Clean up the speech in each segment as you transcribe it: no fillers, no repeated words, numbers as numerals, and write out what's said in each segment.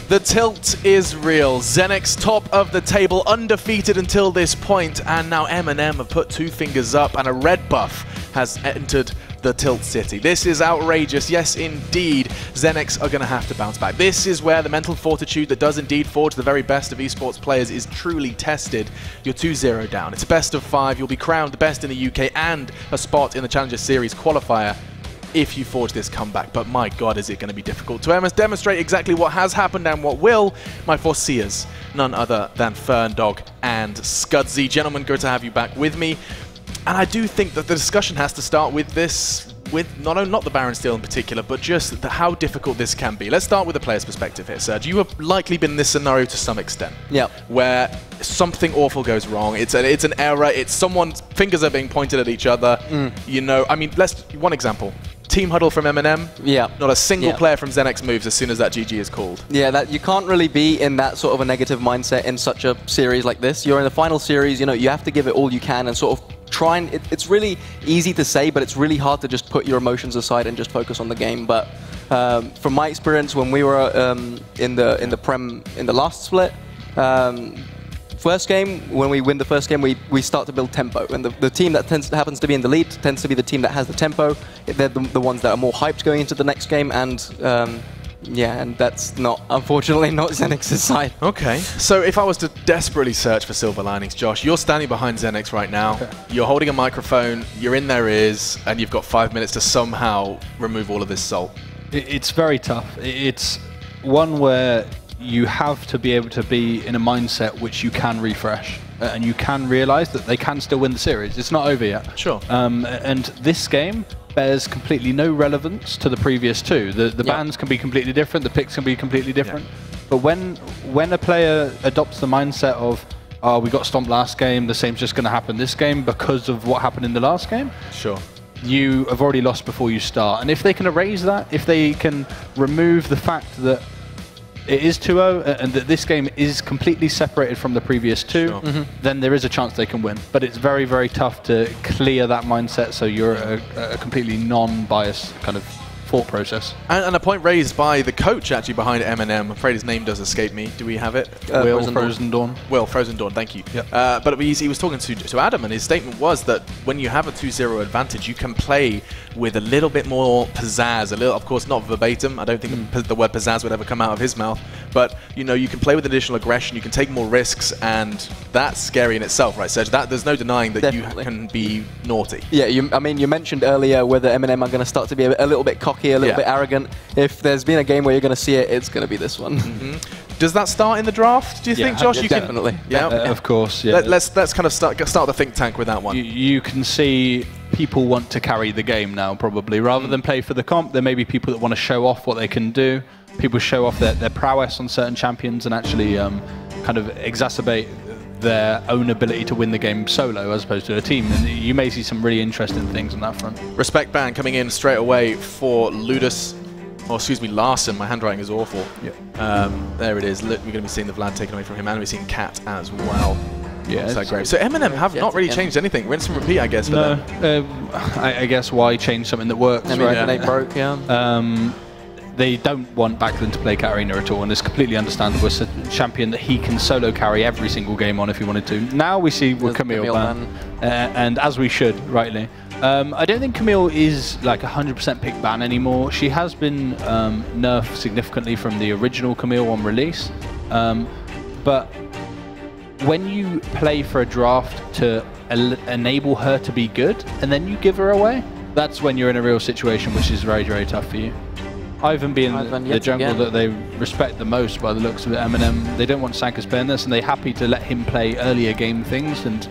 The tilt is real. Xenex top of the table, undefeated until this point, and now MnM have put 2 fingers up and a red buff has entered the Tilt City. This is outrageous. Yes, indeed, Xenex are going to have to bounce back. This is where the mental fortitude that does indeed forge the very best of esports players is truly tested. You're 2-0 down. It's a best of 5. You'll be crowned the best in the UK and a spot in the Challenger Series qualifier if you forge this comeback, but my god, is it going to be difficult to demonstrate exactly what has happened and what will. My foreseers, none other than Ferndog and Scudzy. Gentlemen, good to have you back with me. And I do think that the discussion has to start with this, with not the Baron Steel in particular, but just how difficult this can be. Let's start with the player's perspective here, Serge. You have likely been in this scenario to some extent. Yep. Where something awful goes wrong. It's an error. It's someone's fingers are being pointed at each other. You know, I mean, one example. Team huddle from MnM. Yeah. Not a single player from Xenex moves as soon as that GG is called. Yeah, that you can't really be in that sort of a negative mindset in such a series like this. You're in the final series, you know, you have to give it all you can and sort of try and it's really easy to say, but it's really hard to just put your emotions aside and just focus on the game. But from my experience, when we were in the Prem in the last split, first game, when we win the first game, we start to build tempo. And the team that happens to be in the lead tends to be the team that has the tempo. They're the ones that are more hyped going into the next game. And yeah, and that's unfortunately not Xenex's side. Okay, so if I was to desperately search for silver linings, Josh, you're standing behind Xenex right now. Okay. You're holding a microphone, you're in their ears, and you've got 5 minutes to somehow remove all of this salt. It's very tough. It's one where you have to be able to be in a mindset which you can refresh and you can realize that they can still win the series. It's not over yet. Sure. And this game bears completely no relevance to the previous two. The bans can be completely different, the picks can be completely different. But when a player adopts the mindset of, oh, we got stomped last game, the same's just going to happen this game because of what happened in the last game. Sure. You have already lost before you start. And if they can erase that, if they can remove the fact that it is 2-0 and that this game is completely separated from the previous two, then there is a chance they can win. But it's very, very tough to clear that mindset so you're a completely non-biased kind of thought process. And a point raised by the coach actually behind MnM. I'm afraid his name does escape me. Do we have it? Will Frozen Dawn. Will Frozen Dawn, thank you. Yep. But he was talking to Adam, and his statement was that when you have a 2-0 advantage, you can play with a little bit more pizzazz. Of course, not verbatim. I don't think the word pizzazz would ever come out of his mouth. But you know, you can play with additional aggression. You can take more risks, and that's scary in itself, right, Serge? There's no denying that Definitely. You can be naughty. Yeah, I mean, you mentioned earlier whether MnM are going to start to be a little bit cocky, a little bit arrogant. If there's been a game where you're going to see it, it's going to be this one. Does that start in the draft, do you think, Josh? Definitely. Of course, yeah. Let's kind of start the think tank with that one. You can see people want to carry the game now, probably. Rather than play for the comp, there may be people that want to show off what they can do. People show off their prowess on certain champions and actually kind of exacerbate their own ability to win the game solo as opposed to a team. And you may see some really interesting things on that front. Respect ban coming in straight away for Ludus. Or excuse me, Larson. My handwriting is awful. There it is. We're going to be seeing the Vlad taken away from him, and we're seeing Cat as well. Yeah, so great. So MnM have not really changed anything. Rinse and repeat, I guess. For them. I guess why change something that works? I mean, right? They broke, They don't want Backlund to play Katarina at all, and it's completely understandable. It's a champion that he can solo carry every single game on if he wanted to. Now we see with Camille ban, and as we should, rightly. I don't think Camille is like 100% pick ban anymore. She has been nerfed significantly from the original Camille on release. But when you play for a draft to enable her to be good, and then you give her away, that's when you're in a real situation, which is very, very tough for you. Ivan being the jungle that they respect the most by the looks of it, MnM, they don't want Sankas playing this, and they're happy to let him play earlier game things and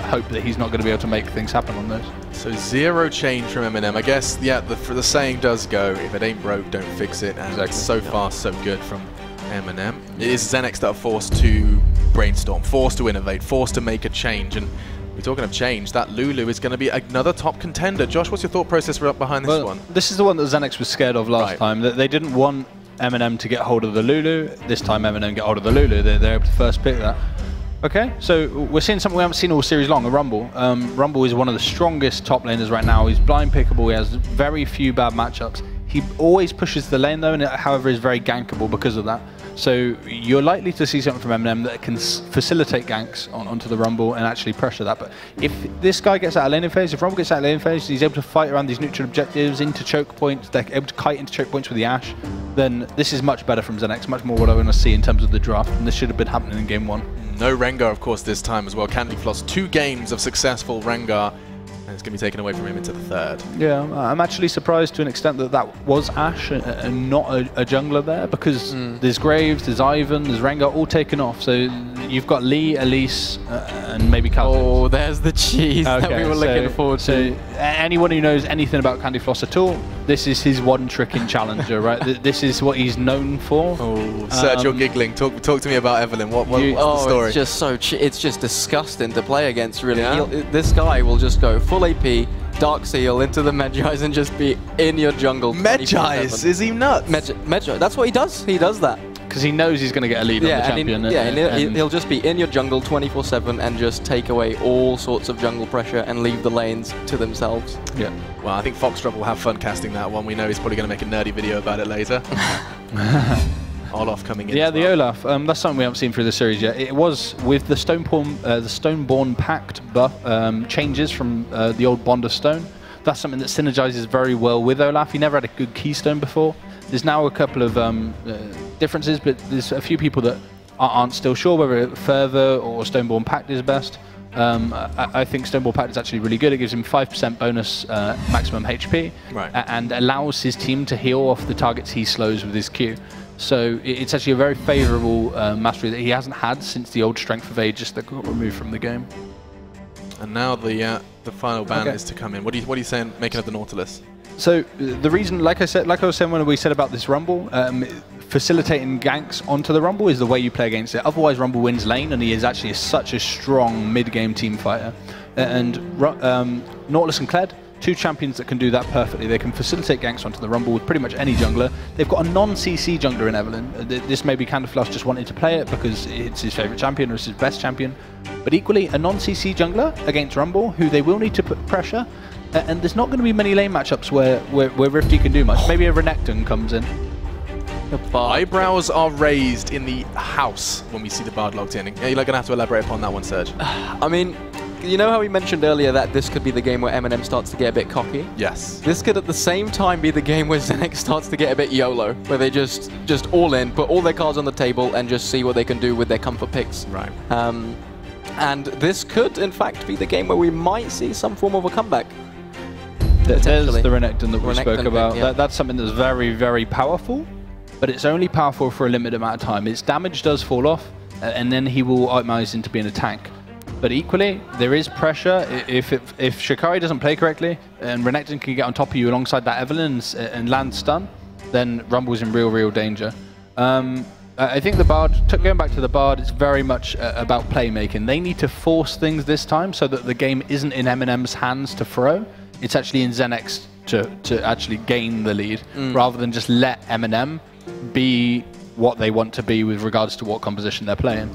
hope that he's not going to be able to make things happen on those. So 0 change from MnM. I guess, yeah, the saying does go, if it ain't broke, don't fix it, and so far so good from MnM. It is Xenex that are forced to brainstorm, forced to innovate, forced to make a change, and we're talking of change. That Lulu is going to be another top contender. Josh, what's your thought process behind this one? This is the one that Xenex was scared of last time. That they didn't want MnM to get hold of the Lulu. This time MnM get hold of the Lulu. They're able to first pick that. Okay, so we're seeing something we haven't seen all series long, a Rumble. Rumble is one of the strongest top laners right now. He's blind pickable. He has very few bad matchups. He always pushes the lane though, and however is very gankable because of that. So you're likely to see something from MnM that can facilitate ganks onto the Rumble and actually pressure that. But if this guy gets out of laning phase, if Rumble gets out of laning phase, he's able to fight around these neutral objectives into choke points, they're able to kite into choke points with the Ashe, then this is much better from Xenex, much more what I want to see in terms of the draft, and this should have been happening in game 1. No Rengar, of course, this time as well. Candyfloss, 2 games of successful Rengar, and it's going to be taken away from him into the 3rd. Yeah, I'm actually surprised to an extent that that was Ashe and not a jungler there, because there's Graves, there's Ivan, there's Rengar all taken off. So you've got Lee, Elise, and maybe Cal. Oh, there's the cheese that we were looking forward to. So anyone who knows anything about Candyfloss at all, this is his one trick in Challenger, right? This is what he's known for. Oh, Serge, you're giggling. Talk to me about Evelyn. What's the story? It's just it's just disgusting to play against, really. Yeah. This guy will just go full AP, Dark Seal into the Medjais and just be in your jungle. Medjais? Is he nuts? Medjai, that's what he does. He does that. Because he knows he's going to get a lead on the champion. And he'll just be in your jungle 24/7 and just take away all sorts of jungle pressure and leave the lanes to themselves. Yeah. Well, I think Foxtrot will have fun casting that one. We know he's probably going to make a nerdy video about it later. Olaf coming in. Yeah, as the well. Olaf. That's something we haven't seen through the series yet. It was with the Stoneborn Pact buff changes from the old Bond of Stone. That's something that synergizes very well with Olaf. He never had a good keystone before. There's now a couple of differences, but there's a few people that aren't still sure whether Fervor or Stoneborn Pact is best. I think Stoneborn Pact is actually really good. It gives him 5% bonus maximum HP, and allows his team to heal off the targets he slows with his Q. So it's actually a very favourable mastery that he hasn't had since the old Strength of Aegis that got removed from the game. And now the final ban is to come in. What are you saying, making of the Nautilus? So the reason, like I was saying when we said about this Rumble, facilitating ganks onto the Rumble is the way you play against it. Otherwise, Rumble wins lane, and he is actually such a strong mid-game team fighter. And Nautilus and Kled, 2 champions that can do that perfectly. They can facilitate ganks onto the Rumble with pretty much any jungler. They've got a non-CC jungler in Evelyn. This may be Candyfloss just wanting to play it because it's his favourite champion or it's his best champion. But equally, a non-CC jungler against Rumble, who they will need to put pressure. And there's not going to be many lane matchups where Rifty can do much. Maybe a Renekton comes in. Eyebrows are raised in the house when we see the Bard logged in. You're going to have to elaborate upon that one, Serge. I mean, you know how we mentioned earlier that this could be the game where MnM starts to get a bit cocky? Yes. This could at the same time be the game where Xenex starts to get a bit YOLO, where they just all in, put all their cards on the table and just see what they can do with their comfort picks. Right. And this could, in fact, be the game where we might see some form of a comeback. There's the Renekton that we spoke about. Yeah. That's something that's very, very powerful, but it's only powerful for a limited amount of time. Its damage does fall off, and then he will optimize into being a tank. But equally, there is pressure. If Shikari doesn't play correctly, and Renekton can get on top of you alongside that Evelyn and land stun, then Rumble's in real danger. I think the Bard, going back to the Bard, it's very much about playmaking. They need to force things this time so that the game isn't in MnM's hands to throw. It's actually in Xenex to actually gain the lead, rather than just let MnM be what they want to be with regards to what composition they're playing.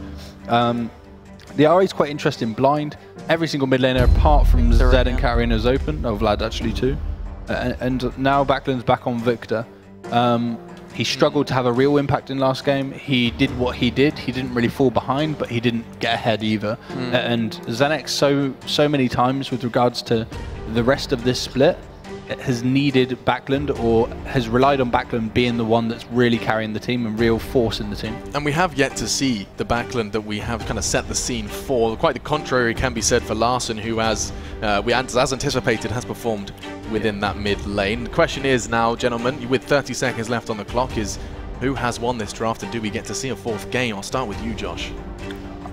The RA is quite interesting blind. Every single mid laner apart from Zed and Katarina is open. Oh, Vlad actually too. And now Backland's back on Victor. He struggled to have a real impact in last game. He did what he did. He didn't really fall behind, but he didn't get ahead either. And Xenex so many times with regards to the rest of this split has needed Backland, or has relied on Backland being the one that's really carrying the team and real force in the team. And we have yet to see the Backland that we have kind of set the scene for. Quite the contrary can be said for Larson, who as anticipated has performed within that mid lane. The question is now, gentlemen, with 30 seconds left on the clock, is who has won this draft, and do we get to see a 4th game? I'll start with you, Josh.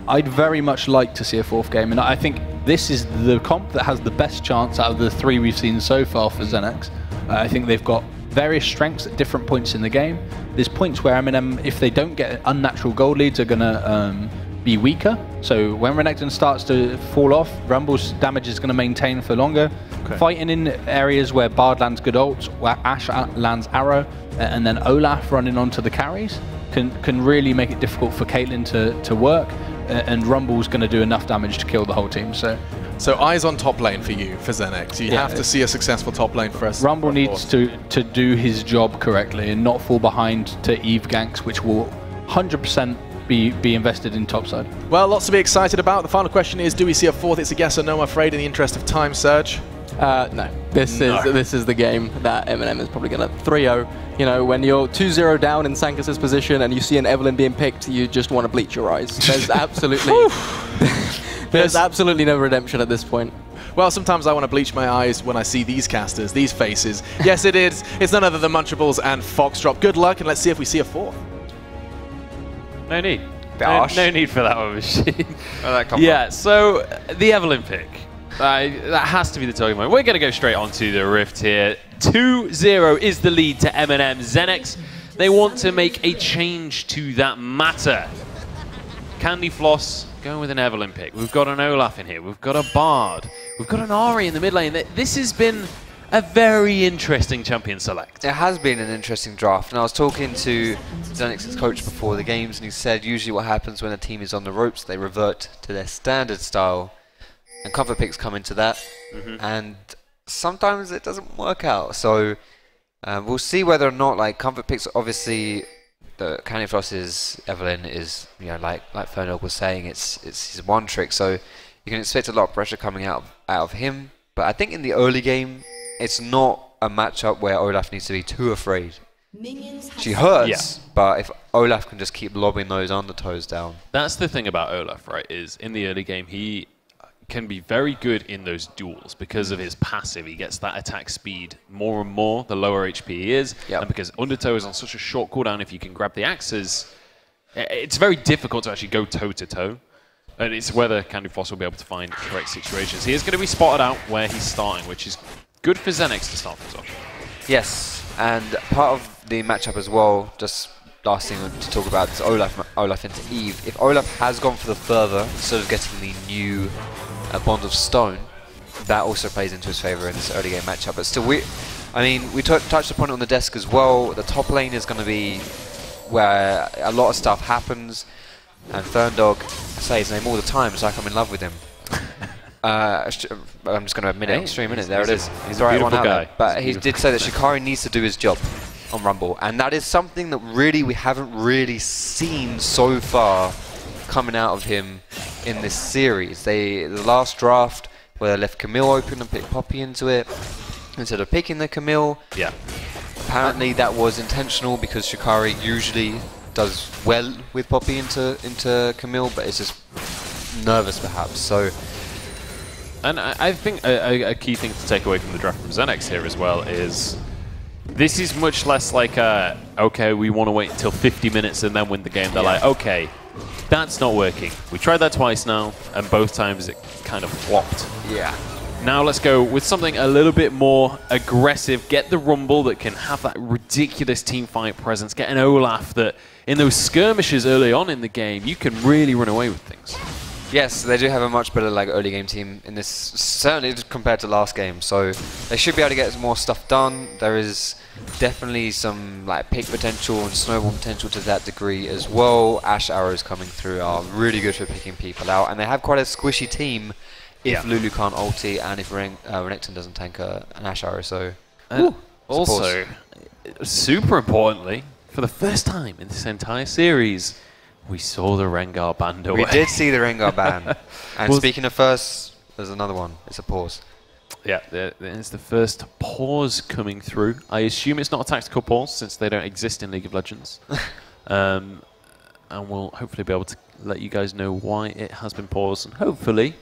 I'd very much like to see a 4th game, and I think this is the comp that has the best chance out of the 3 we've seen so far for Xenex. I think they've got various strengths at different points in the game. There's points where MnM, if they don't get unnatural gold leads, are going to be weaker. So when Renekton starts to fall off, Rumble's damage is going to maintain for longer. Fighting in areas where Bard lands good ults, where Ashe lands arrow, and then Olaf running onto the carries can really make it difficult for Caitlyn to work. And Rumble's going to do enough damage to kill the whole team. So eyes on top lane for you, for Xenex. You have to see a successful top lane for us. Rumble needs to do his job correctly and not fall behind to Eve ganks, which will 100% be invested in topside. Well, lots to be excited about. The final question is, do we see a fourth? It's a yes or no, I'm afraid, in the interest of time, Serge. No. This is the game that MnM is probably going to 3-0. You know, when you're 2-0 down in Sankus's position and you see an Evelynn being picked, you just want to bleach your eyes. There's absolutely there's absolutely no redemption at this point. Well, sometimes I want to bleach my eyes when I see these casters, these faces. Yes, it is. It's none other than Munchables and Foxdrop. Good luck, and let's see if we see a fourth. No need. No need for that one, Machine. Yeah, so the Evelynn pick. That has to be the talking point. We're going to go straight onto the Rift here. 2-0 is the lead to MnM. Xenex, they want to make a change to that matter. Candy Floss going with an Evelynn pick. We've got an Olaf in here. We've got a Bard. We've got an Ahri in the mid lane. This has been a very interesting champion select. It has been an interesting draft, and I was talking to Xenex's coach before the games, and he said usually what happens when a team is on the ropes, they revert to their standard style, and comfort picks come into that, and sometimes it doesn't work out. So we'll see whether or not, like, comfort picks, obviously the Candy Floss's Evelynn is, you know, like Fernog was saying, it's his one trick, so you can expect a lot of pressure coming out of him. But I think in the early game, it's not a matchup where Olaf needs to be too afraid. She hurts, but if Olaf can just keep lobbing those undertows down. That's the thing about Olaf, right, is in the early game, he can be very good in those duels because of his passive. He gets that attack speed more and more the lower HP he is. And because undertow is on such a short cooldown, if you can grab the axes, it's very difficult to actually go toe-to-toe. And it's whether Candy Floss will be able to find correct situations. He is going to be spotted out where he's starting, which is good for Xenex to start things off. Yes, and part of the matchup as well, just last thing to talk about, is Olaf into Eve. If Olaf has gone for the further, instead of getting the new Bond of Stone, that also plays into his favour in this early game matchup. But still, we touched upon it on the desk as well. The top lane is going to be where a lot of stuff happens, and Ferndog, I say his name all the time, it's like I'm in love with him. I'm just going to admit it, Extreme Minute, there it is. He's the right one out there. But he did say that Shikari needs to do his job on Rumble, and that is something that really we haven't really seen so far coming out of him in this series. The last draft where they left Camille open and picked Poppy into it instead of picking the Camille. Yeah. Apparently that was intentional because Shikari usually does well with Poppy into Camille, but it's just nervous perhaps. So. And I think a key thing to take away from the draft from Xenex here as well is this is much less like okay, we want to wait until 50 minutes and then win the game. They're like, okay, that's not working. We tried that twice now, and both times it kind of flopped. Yeah. Now let's go with something a little bit more aggressive. Get the Rumble that can have that ridiculous teamfight presence. Get an Olaf that, in those skirmishes early on in the game, you can really run away with things. Yes, they do have a much better early game team in this, certainly compared to last game. So they should be able to get some more stuff done. There is definitely some pick potential and snowball potential to that degree as well. Ash arrows coming through are really good for picking people out, and they have quite a squishy team if Lulu can't ulti and if Renekton doesn't tank an Ash arrow. So also, super importantly, for the first time in this entire series, we saw the Rengar band away. We did see the Rengar ban. And speaking of first, there's another one. It's a pause. Yeah, there's the first pause coming through. I assume it's not a tactical pause since they don't exist in League of Legends. And we'll hopefully be able to let you guys know why it has been paused. And hopefully,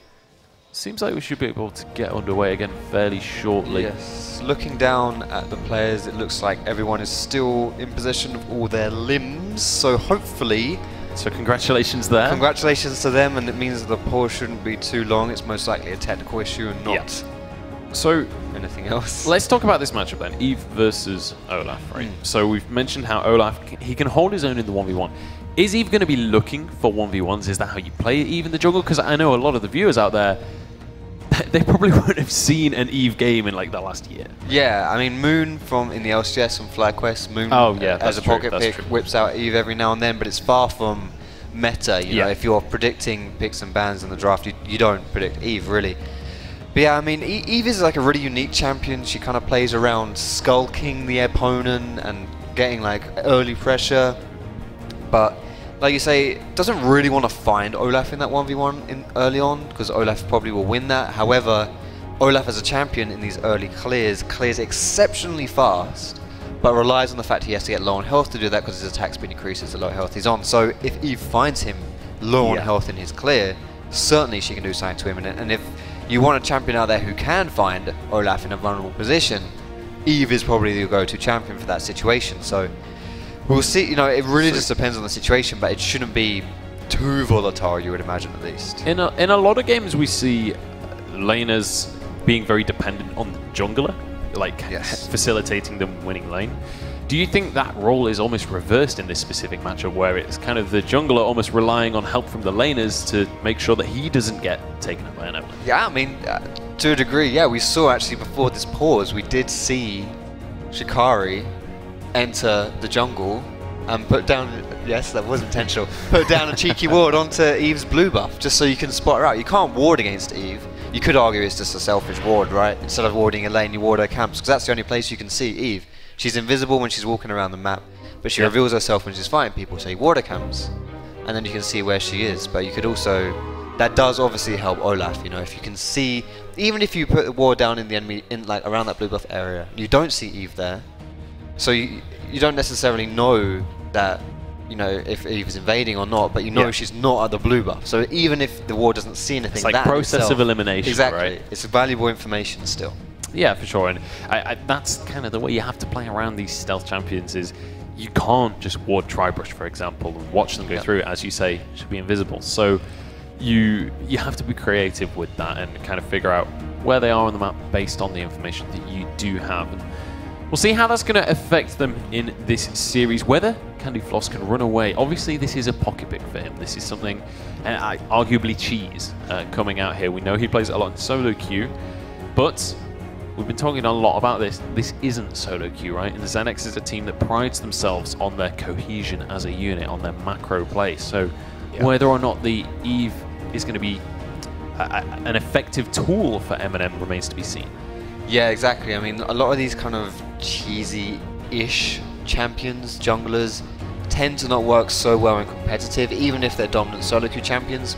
seems like we should be able to get underway again fairly shortly. Yes, looking down at the players, it looks like everyone is still in possession of all their limbs. So hopefully... So congratulations there. Congratulations to them, and it means that the pause shouldn't be too long. It's most likely a technical issue and not so anything else. Let's talk about this matchup then, Eve versus Olaf, right? So we've mentioned how Olaf, he can hold his own in the 1v1. Is Eve going to be looking for 1v1s? Is that how you play Eve in the jungle? Because I know a lot of the viewers out there, they probably wouldn't have seen an Eve game in the last year. Yeah, I mean, Moon in the LCS and FlyQuest, Moon as a pocket pick whips out Eve every now and then, but it's far from meta. You know, if you're predicting picks and bans in the draft, you don't predict Eve really. But yeah, I mean, Eve is a really unique champion. She kind of plays around skulking the opponent and getting early pressure. But like you say, doesn't really want to find Olaf in that 1v1 early on, because Olaf probably will win that. However, Olaf as a champion in these early clears exceptionally fast, but relies on the fact he has to get low on health to do that because his attack speed increases the low health he's on. So if Eve finds him low on health in his clear, certainly she can do something to him. And if you want a champion out there who can find Olaf in a vulnerable position, Eve is probably the go-to champion for that situation. So we'll see. You know, it really just depends on the situation, but it shouldn't be too volatile, you would imagine, at least. In a lot of games, we see laners being very dependent on the jungler, like facilitating them winning lane. Do you think that role is almost reversed in this specific matchup, where it's kind of the jungler almost relying on help from the laners to make sure that he doesn't get taken up by an evelyn? Yeah, I mean, to a degree, yeah. We saw actually before this pause, we did see Shikari enter the jungle and put down, yes, that was intentional, put down a cheeky ward onto Eve's blue buff, just so you can spot her out. You can't ward against Eve. You could argue it's just a selfish ward, right? Instead of warding a lane, you ward her camps, because that's the only place you can see Eve. She's invisible when she's walking around the map, but she reveals herself when she's fighting people, so you ward her camps, and then you can see where she is. But you could also, that does obviously help Olaf, you know, if you can see, even if you put the ward down in the enemy, like around that blue buff area, you don't see Eve there, so you don't necessarily know that, you know, if Eve is invading or not, but you know she's not at the blue buff. So even if the ward doesn't see anything, it's like process of elimination, exactly, right? It's valuable information still. Yeah, for sure. And that's kind of the way you have to play around these stealth champions. Is you can't just ward Tribrush, for example, and watch them go through. As you say, should be invisible. So you have to be creative with that and kind of figure out where they are on the map based on the information that you do have. And we'll see how that's going to affect them in this series. Whether Candy Floss can run away. Obviously, this is a pocket pick for him. This is something, arguably cheese, coming out here. We know he plays it a lot in solo queue, but we've been talking a lot about this. This isn't solo queue, right? And the Xenex is a team that prides themselves on their cohesion as a unit, on their macro play. So whether or not the Eve is going to be an effective tool for MnM remains to be seen. Yeah, exactly. I mean, a lot of these kind of cheesy-ish champions, junglers, tend to not work so well in competitive, even if they're dominant solo queue champions.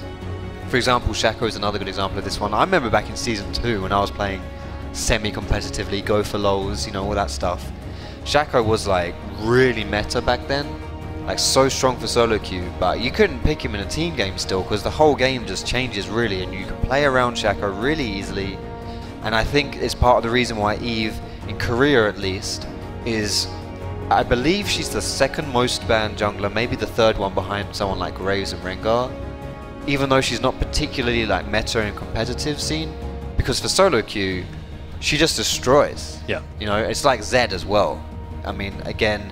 For example, Shaco is another good example of this one. I remember back in Season 2 when I was playing semi-competitively, go for lols, you know, all that stuff. Shaco was like really meta back then, like so strong for solo queue, but you couldn't pick him in a team game still because the whole game just changes really, and you can play around Shaco really easily. And I think it's part of the reason why Eve, in Korea at least, is, I believe she's the second most banned jungler, maybe the third one behind someone like Graves and Rengar, even though she's not particularly like meta in competitive scene, because for solo queue, she just destroys. Yeah. You know, it's like Zed as well. I mean, again,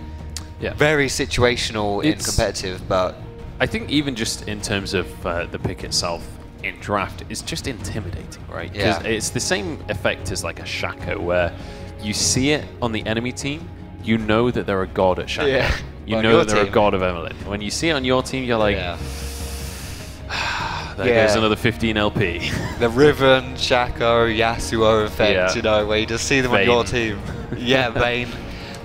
very situational in competitive, but I think even just in terms of the pick itself in draft, it's just intimidating, right? Because it's the same effect as like a Shaco, where you see it on the enemy team, you know that they're a god at Shaco. Yeah. You know that they're a god of Evelyn. When you see it on your team, you're like, there goes another 15 LP. The Riven, Shaco, Yasuo effect, you know, where you just see them on your team. Vayne.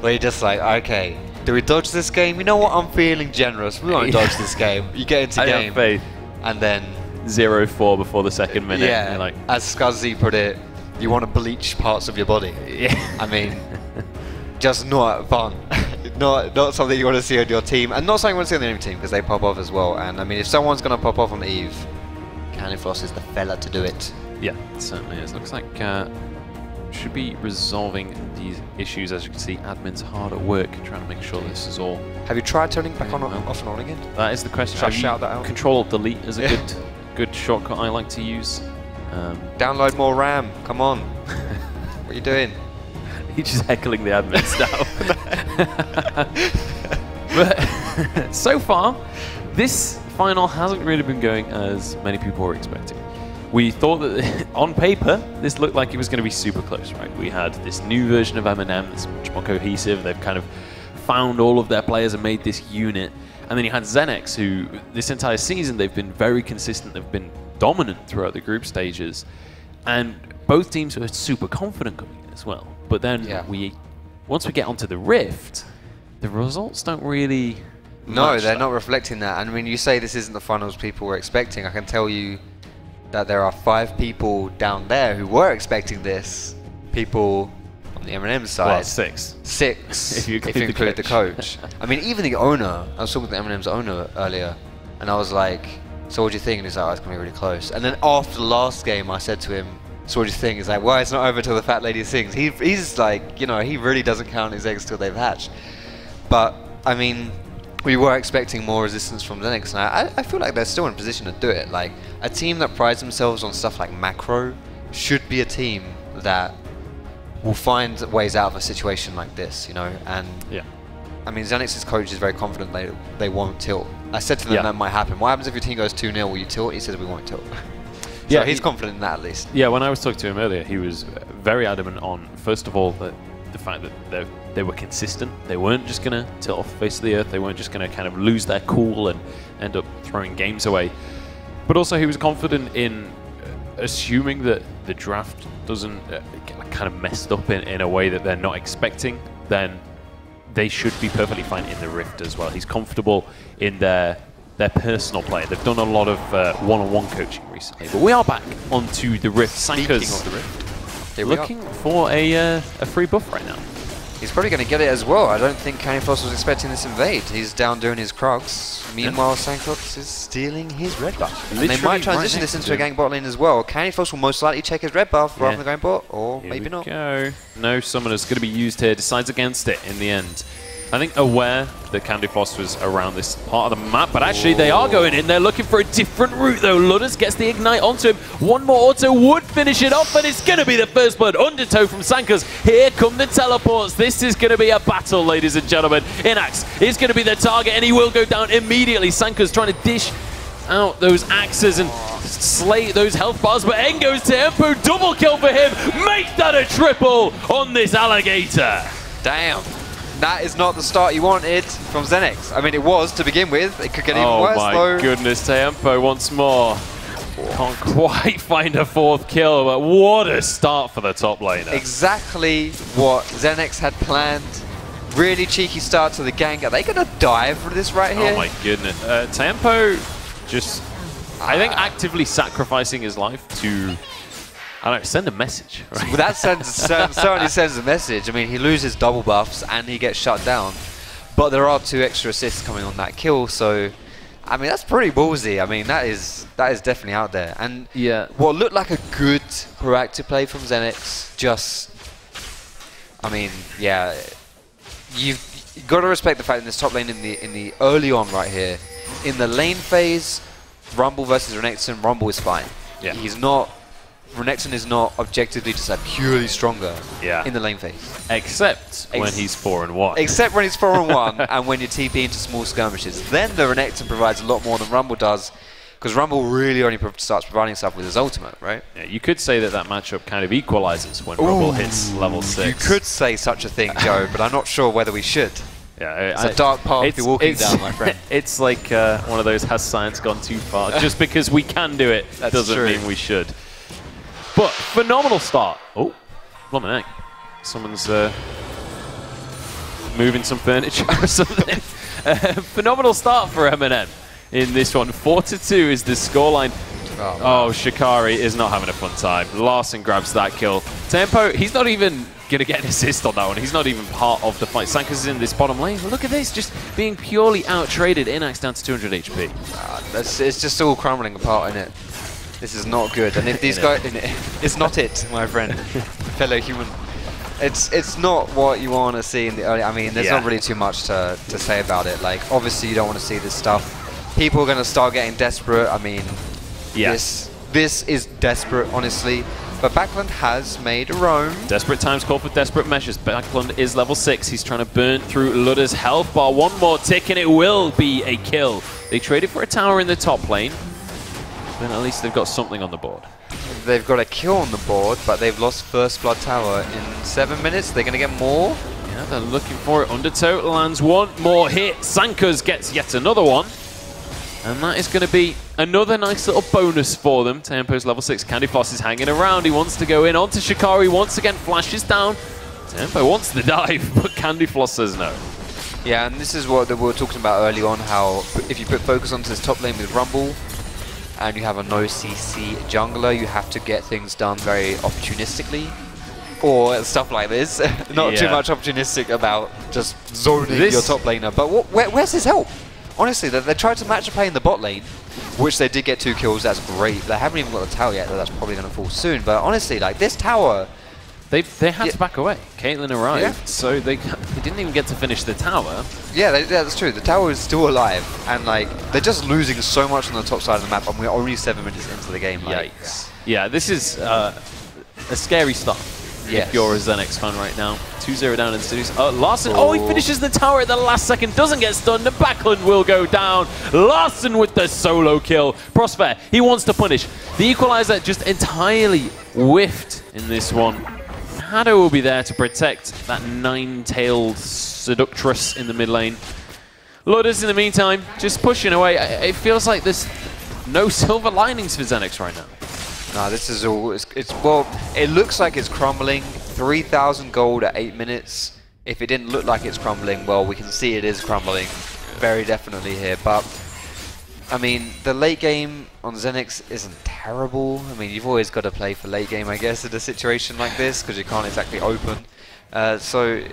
Where you're just like, okay, do we dodge this game? You know what, I'm feeling generous. We won't dodge this game. You get into game, and then 0-4 before the second minute. Yeah, you're like, as Scuzzy put it, you want to bleach parts of your body. Yeah. I mean, just not fun. Not something you want to see on your team, and not something you want to see on the enemy team, because they pop off as well. And I mean, if someone's going to pop off on Eve, Candy Floss is the fella to do it. Yeah, it certainly is. Looks like should be resolving these issues. As you can see, admin's hard at work trying to make sure this is all. Have you tried turning back on off and on again? That is the question. Should I shout that out? Control-Delete is a good shortcut I like to use. Download more RAM. Come on. What are you doing? He's just heckling the admins now. But so far, this final hasn't really been going as many people were expecting. We thought that on paper, this looked like it was going to be super close, right? We had this new version of MnM that's much more cohesive. They've kind of found all of their players and made this unit. And then you had Xenex, who this entire season, they've been very consistent. They've been dominant throughout the group stages. And both teams were super confident coming in as well. But then once we get onto the Rift, the results don't really No, they're not reflecting that. And when you say this isn't the finals people were expecting, I can tell you that there are 5 people down there who were expecting this. People on the MnM side. Well, 6. 6, if you include the coach. I mean, even the owner, I was talking with the MnM's owner earlier, and I was like, so what do you think? And he's like, oh, it's going to be really close. And then after the last game, I said to him, so what do you think? He's like, well, it's not over till the fat lady sings. He's like, you know, he really doesn't count his eggs till they've hatched. But, I mean, we were expecting more resistance from Xenex, and I feel like they're still in a position to do it. Like, a team that prides themselves on stuff like macro should be a team that will find ways out of a situation like this, you know? And, yeah. I mean, Xenex's coach is very confident they won't tilt. I said to them that might happen. What happens if your team goes 2-0? Will you tilt? He says we won't tilt. So yeah, he's confident in that at least. Yeah, when I was talking to him earlier, he was very adamant on, first of all, the fact that they were consistent. They weren't just going to tilt off the face of the earth. They weren't just going to kind of lose their cool and end up throwing games away. But also he was confident in assuming that the draft doesn't get kind of messed up in a way that they're not expecting, then they should be perfectly fine in the Rift as well. He's comfortable in their personal play. They've done a lot of one-on-one coaching recently. But we are back onto the Rift. Sanka's of the Rift, looking for a free buff right now. He's probably going to get it as well. I don't think Candyfloss was expecting this invade. He's down doing his Krugs. Meanwhile, Sankox is stealing his red buff. And they might transition this into a gank bot lane as well. Candyfloss will most likely check his red buff rather than going bot, or maybe not. Go. No summoner's going to be used here. Decides against it in the end. I think aware that Candyfloss was around this part of the map, but actually they are going in. They're looking for a different route though. Ludders gets the ignite onto him. One more auto would finish it off, and it's going to be the first blood. Undertow from Sankas. Here come the teleports. This is going to be a battle, ladies and gentlemen. Inax is going to be the target, and he will go down immediately. Sankas trying to dish out those axes and slay those health bars, but in goes Tempo. Double kill for him. Make that a triple on this alligator. Damn. That is not the start you wanted from Xenex. I mean, it was to begin with. It could get even worse, though. Oh my goodness, Tempo once more. Can't quite find a 4th kill, but what a start for the top laner. Exactly what Xenex had planned. Really cheeky start to the gank. Are they going to die for this right here? Oh my goodness. Tempo just, I think, actively sacrificing his life to, I don't know, send a message. Right? Well, that certainly sends a message. I mean, he loses double buffs and he gets shut down. But there are 2 extra assists coming on that kill, so I mean, that's pretty ballsy. I mean, that is definitely out there. And what looked like a good proactive play from Xenex, just, I mean, yeah, you've got to respect the fact in this top lane in the early on right here, in the lane phase, Rumble versus Renekton, Rumble is fine. Yeah. Renekton is not objectively just like purely stronger in the lane phase. Except when he's 4-1. Except when he's 4-1 and when you TP into small skirmishes. Then the Renekton provides a lot more than Rumble does, because Rumble really only starts providing stuff with his ultimate, right? Yeah, you could say that matchup kind of equalizes when Rumble hits level 6. You could say such a thing, Joe, but I'm not sure whether we should. Yeah, it's a dark path you're walking down, my friend. It's like one of those, has science gone too far? Just because we can do it doesn't mean we should. But phenomenal start. Oh, blimey heck. Someone's moving some furniture or something. Phenomenal start for MnM in this one. 4-2 is the scoreline. Oh, Shikari is not having a fun time. Larson grabs that kill. Tempo, he's not even going to get an assist on that one. He's not even part of the fight. Sankas is in this bottom lane. Look at this, just being purely out-traded. Inax down to 200 HP. It's just all crumbling apart, isn't it? This is not good. And if these guys... It's not it, my friend. Fellow human. It's not what you want to see in the early... I mean, there's not really too much to say about it. Like, obviously you don't want to see this stuff. People are going to start getting desperate. I mean, this is desperate, honestly. But Backlund has made a roam. Desperate times call for desperate measures. Backlund is level 6. He's trying to burn through Ludder's health bar. One more tick and it will be a kill. They traded for a tower in the top lane. Then at least they've got something on the board. They've got a kill on the board, but they've lost first blood tower in 7 minutes. They're going to get more. Yeah, they're looking for it. Undertow lands one more hit. Sankas gets yet another one. And that is going to be another nice little bonus for them. Tempo's level 6. Candyfloss is hanging around. He wants to go in onto Shikari. Once again, flashes down. Tempo wants the dive, but Candyfloss says no. Yeah, and this is what we were talking about early on, how if you put focus onto this top lane with Rumble, and you have a no CC jungler, you have to get things done very opportunistically. Or stuff like this. Not too much opportunistic about just zoning your top laner. But where's his help? Honestly, they tried to match a play in the bot lane, which they did get 2 kills. That's great. They haven't even got the tower yet, though that's probably going to fall soon. But honestly, like this tower... They had to back away. Caitlyn arrived, so they didn't even get to finish the tower. Yeah, that's true. The tower is still alive, and like they're just losing so much on the top side of the map, and we're only 7 minutes into the game. Like. Yikes. Yeah, this is a scary start. Yes. If you're a Xenex fan right now. 2-0 down in series. Larssen, he finishes the tower at the last second, doesn't get stunned, and Backlund will go down. Larssen with the solo kill. Prosper, he wants to punish. The equalizer just entirely whiffed in this one. Hado will be there to protect that 9-tailed seductress in the mid lane. Ludders in the meantime, just pushing away. It feels like there's no silver linings for Xenex right now. No, this is all... well, it looks like it's crumbling. 3,000 gold at 8 minutes. If it didn't look like it's crumbling, well, we can see it is crumbling. Very definitely here. But, I mean, the late game on Xenex isn't terrible. I mean, you've always got to play for late game, I guess, in a situation like this, because you can't exactly open. So,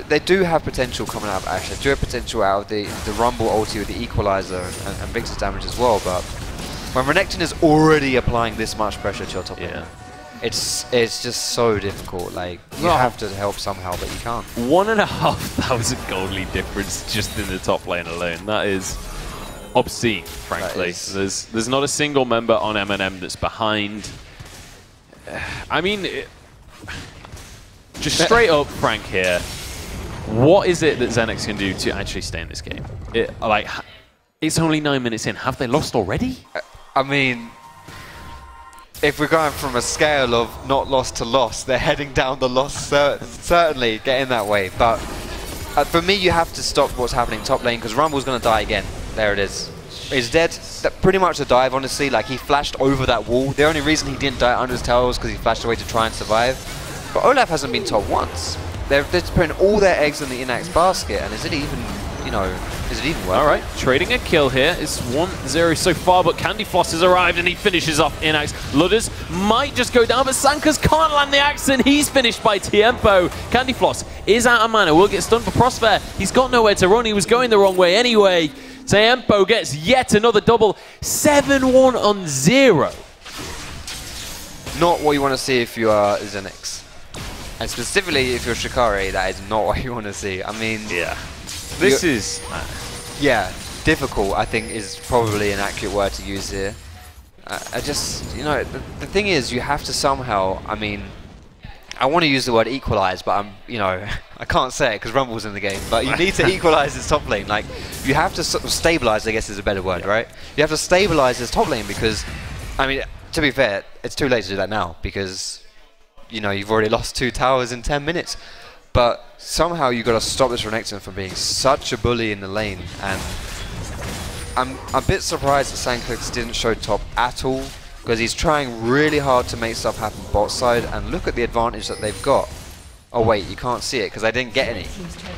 they do have potential coming out of Ashe. They do have potential out of the Rumble ulti with the Equalizer and Victor's damage as well, but... when Renekton is already applying this much pressure to your top lane, it's just so difficult. Like, you have to help somehow, but you can't. 1,500 gold lead difference just in the top lane alone. That is obscene, frankly. There's not a single member on MnM that's behind. I mean, just straight up, Frank here. What is it that Xenex can do to actually stay in this game? It's only 9 minutes in. Have they lost already? I mean, if we're going from a scale of not lost to lost, they're heading down the loss, certainly getting that way. But for me, you have to stop what's happening top lane, because Rumble's going to die again. There it is. He's dead. Pretty much a dive, honestly. Like, he flashed over that wall. The only reason he didn't die under his tower was because he flashed away to try and survive. But Olaf hasn't been top once. They're just putting all their eggs in the Inax basket, and is it even, you know, is it even worth it? All right, trading a kill here. It's 1-0 so far, but Candy Floss has arrived and he finishes off Inax. Ludders might just go down, but Sankas can't land the axe, and he's finished by Tiempo. Candy Floss is out of mana, will get stunned for Prosper. He's got nowhere to run, he was going the wrong way anyway. Tiempo gets yet another double. 7-1 on 0. Not what you want to see if you are Xenex. And specifically if you're Shikari, that is not what you want to see. I mean... yeah. This is... yeah, difficult, I think, is probably an accurate word to use here. I just, you know, the thing is, you have to somehow, I mean, I want to use the word equalize, but I'm, you know, I can't say it because Rumble's in the game, but you need to equalize this top lane. Like, you have to sort of stabilize, I guess is a better word, right? You have to stabilize this top lane because, I mean, to be fair, it's too late to do that now because, you know, you've already lost 2 towers in 10 minutes. But somehow you've got to stop this Renekton from being such a bully in the lane. And I'm a bit surprised that Sanklix didn't show top at all, because he's trying really hard to make stuff happen bot side, and look at the advantage that they've got. Oh wait, you can't see it because I didn't get any.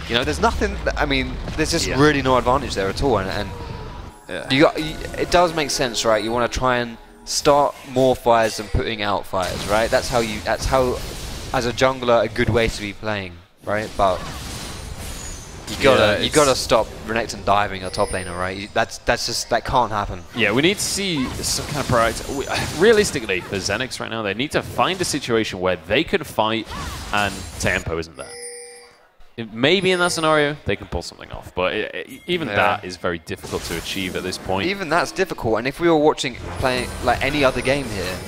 You know, there's nothing, I mean, there's just really no advantage there at all. And it does make sense, right? You want to try and start more fires than putting out fires, right? That's how, as a jungler, a good way to be playing, right? But you gotta stop Renekton diving a top laner, right? That can't happen. Yeah, we need to see some kind of proactive. Realistically, for Xenex right now, they need to find a situation where they can fight and Tempo isn't there. Maybe in that scenario they can pull something off, but even that is very difficult to achieve at this point. Even that's difficult, and if we were playing like any other game here,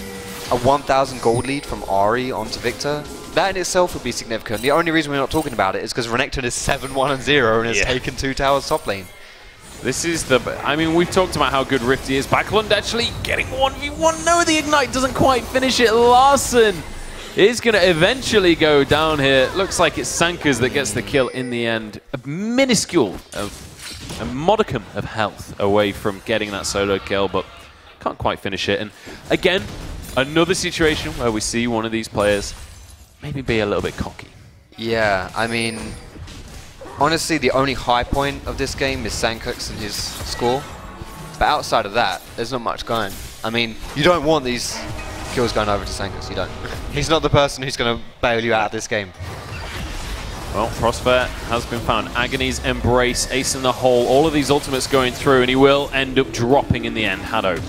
a 1,000 gold lead from Ahri onto Victor, that in itself would be significant. The only reason we're not talking about it is because Renekton is 7-1 and 0 and has taken 2 towers top lane. This is the... I mean, we've talked about how good Rifty is. Backlund actually getting 1v1. No, the Ignite doesn't quite finish it. Larssen is going to eventually go down here. Looks like it's Sankas that gets the kill in the end. A minuscule, a modicum of health away from getting that solo kill, but can't quite finish it. And again, another situation where we see one of these players maybe be a little bit cocky. Yeah, I mean, honestly, the only high point of this game is Sankox and his score. But outside of that, there's not much going. I mean, you don't want these kills going over to Sankox, you don't. He's not the person who's going to bail you out of this game. Well, Prosper has been found. Agony's Embrace, Ace in the Hole, all of these ultimates going through, and he will end up dropping in the end. Hado,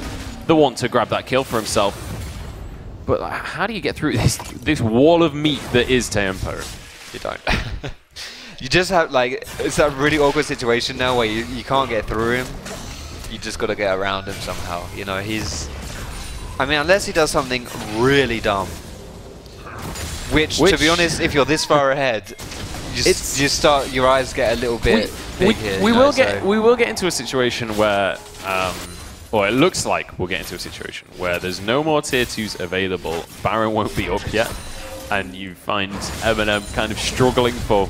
the one to grab that kill for himself. But how do you get through this wall of meat that is Tempo? You don't. You just have, like, it's that really awkward situation now where you can't get through him. You just got to get around him somehow. You know, he's... I mean, unless he does something really dumb. Which, to be honest, if you're this far ahead, your eyes get a little bit big here. We will get into a situation where, or it looks like we'll get into a situation where there's no more tier 2s available. Baron won't be up yet, and you find MnM kind of struggling for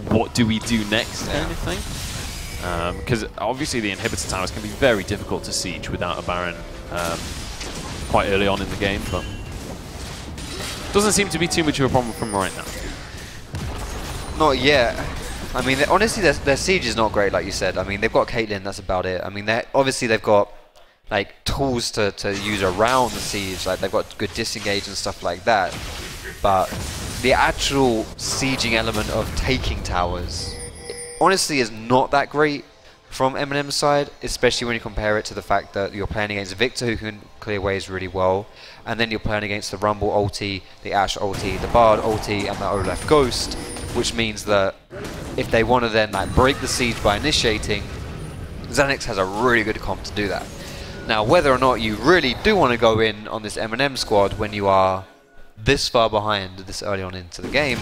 what do we do next kind of thing. Because obviously the inhibitor towers can be very difficult to siege without a Baron quite early on in the game, but doesn't seem to be too much of a problem from right now. Not yet. I mean, honestly, their siege is not great, like you said. I mean, they've got Caitlyn, that's about it. I mean, obviously they've got like tools to use around the siege, like they've got good disengage and stuff like that. But the actual sieging element of taking towers, honestly, is not that great from MnM's side, especially when you compare it to the fact that you're playing against Victor, who can clear waves really well, and then you're playing against the Rumble ulti, the Ashe ulti, the Bard ulti, and the Olaf Ghost, which means that if they want to then like break the siege by initiating, Xenex has a really good comp to do that. Now, whether or not you really do want to go in on this MnM squad when you are this far behind this early on into the game,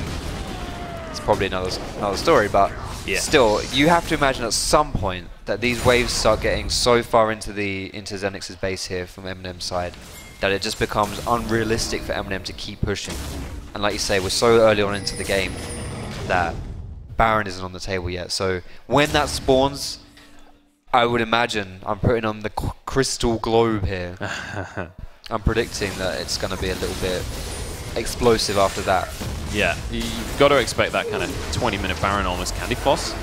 it's probably another story, but yeah. Still, you have to imagine at some point that these waves start getting so far into Xenex's base here from MnM's side that it just becomes unrealistic for MnM to keep pushing. And like you say, we're so early on into the game that Baron isn't on the table yet. So when that spawns, I would imagine, I'm putting on the crystal globe here, I'm predicting that it's going to be a little bit explosive after that. Yeah, you've got to expect that kind of 20-minute Baron almost candy floss.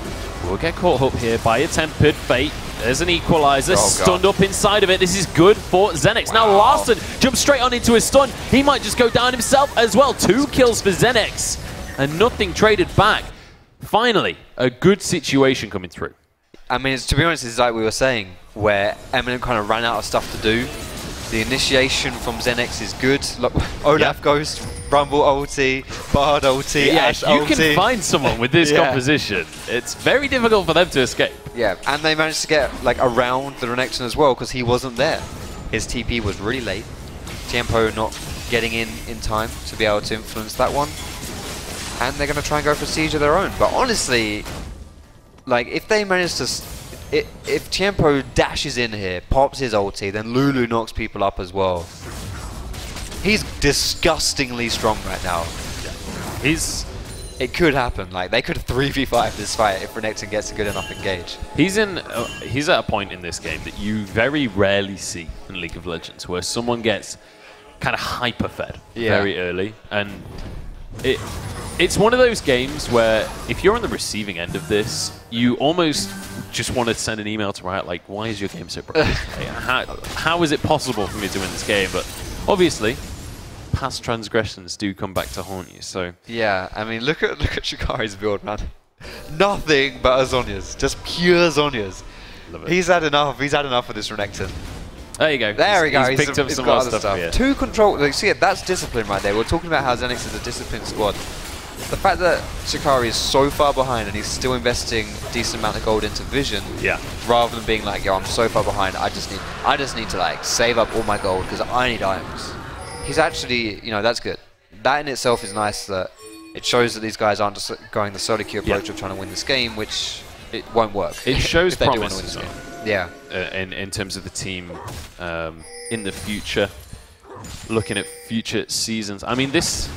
We'll get caught up here by a Tempered Fate. There's an equalizer, stunned up inside of it. This is good for Xenex. Wow. Now Larson jumps straight on into his stun. He might just go down himself as well. 2 kills for Xenex and nothing traded back. Finally, a good situation coming through. I mean, to be honest, it's like we were saying, where MnM kind of ran out of stuff to do. The initiation from Xenex is good. Olaf Ghost, Rumble ulti, Bard ulti, Ashe ulti. You can find someone with this composition. It's very difficult for them to escape. Yeah, and they managed to get like around the Renekton as well because he wasn't there. His TP was really late. Tiempo not getting in time to be able to influence that one. And they're going to try and go for siege of their own. But honestly, like if they manage to... If Tiempo dashes in here, pops his ulti, then Lulu knocks people up as well. He's disgustingly strong right now. Yeah. It could happen. Like they could 3v5 this fight if Renekton gets a good enough engage. He's at a point in this game that you very rarely see in League of Legends, where someone gets kind of hyper-fed very early, and it's one of those games where if you're on the receiving end of this, you almost just want to send an email to Riot like, why is your game so broken? How is it possible for me to win this game? But obviously, past transgressions do come back to haunt you. So yeah, I mean, look at Shikari's build, man. Nothing but Zhonya's, just pure Zhonya's. He's had enough. He's had enough of this Renekton. There you go. There we go. He's picked up some more stuff here. 2 control. Like, see, that's discipline right there. We're talking about how Xenex is a disciplined squad. The fact that Shikari is so far behind and he's still investing a decent amount of gold into Vision, rather than being like, yo, I'm so far behind, I just need to like save up all my gold because I need items. He's actually, you know, that's good. That in itself is nice. That it shows that these guys aren't just going the solo queue approach of trying to win this game, which it won't work. It shows if they do want promise. to win this game. Yeah. In terms of the team in the future, looking at future seasons. I mean, this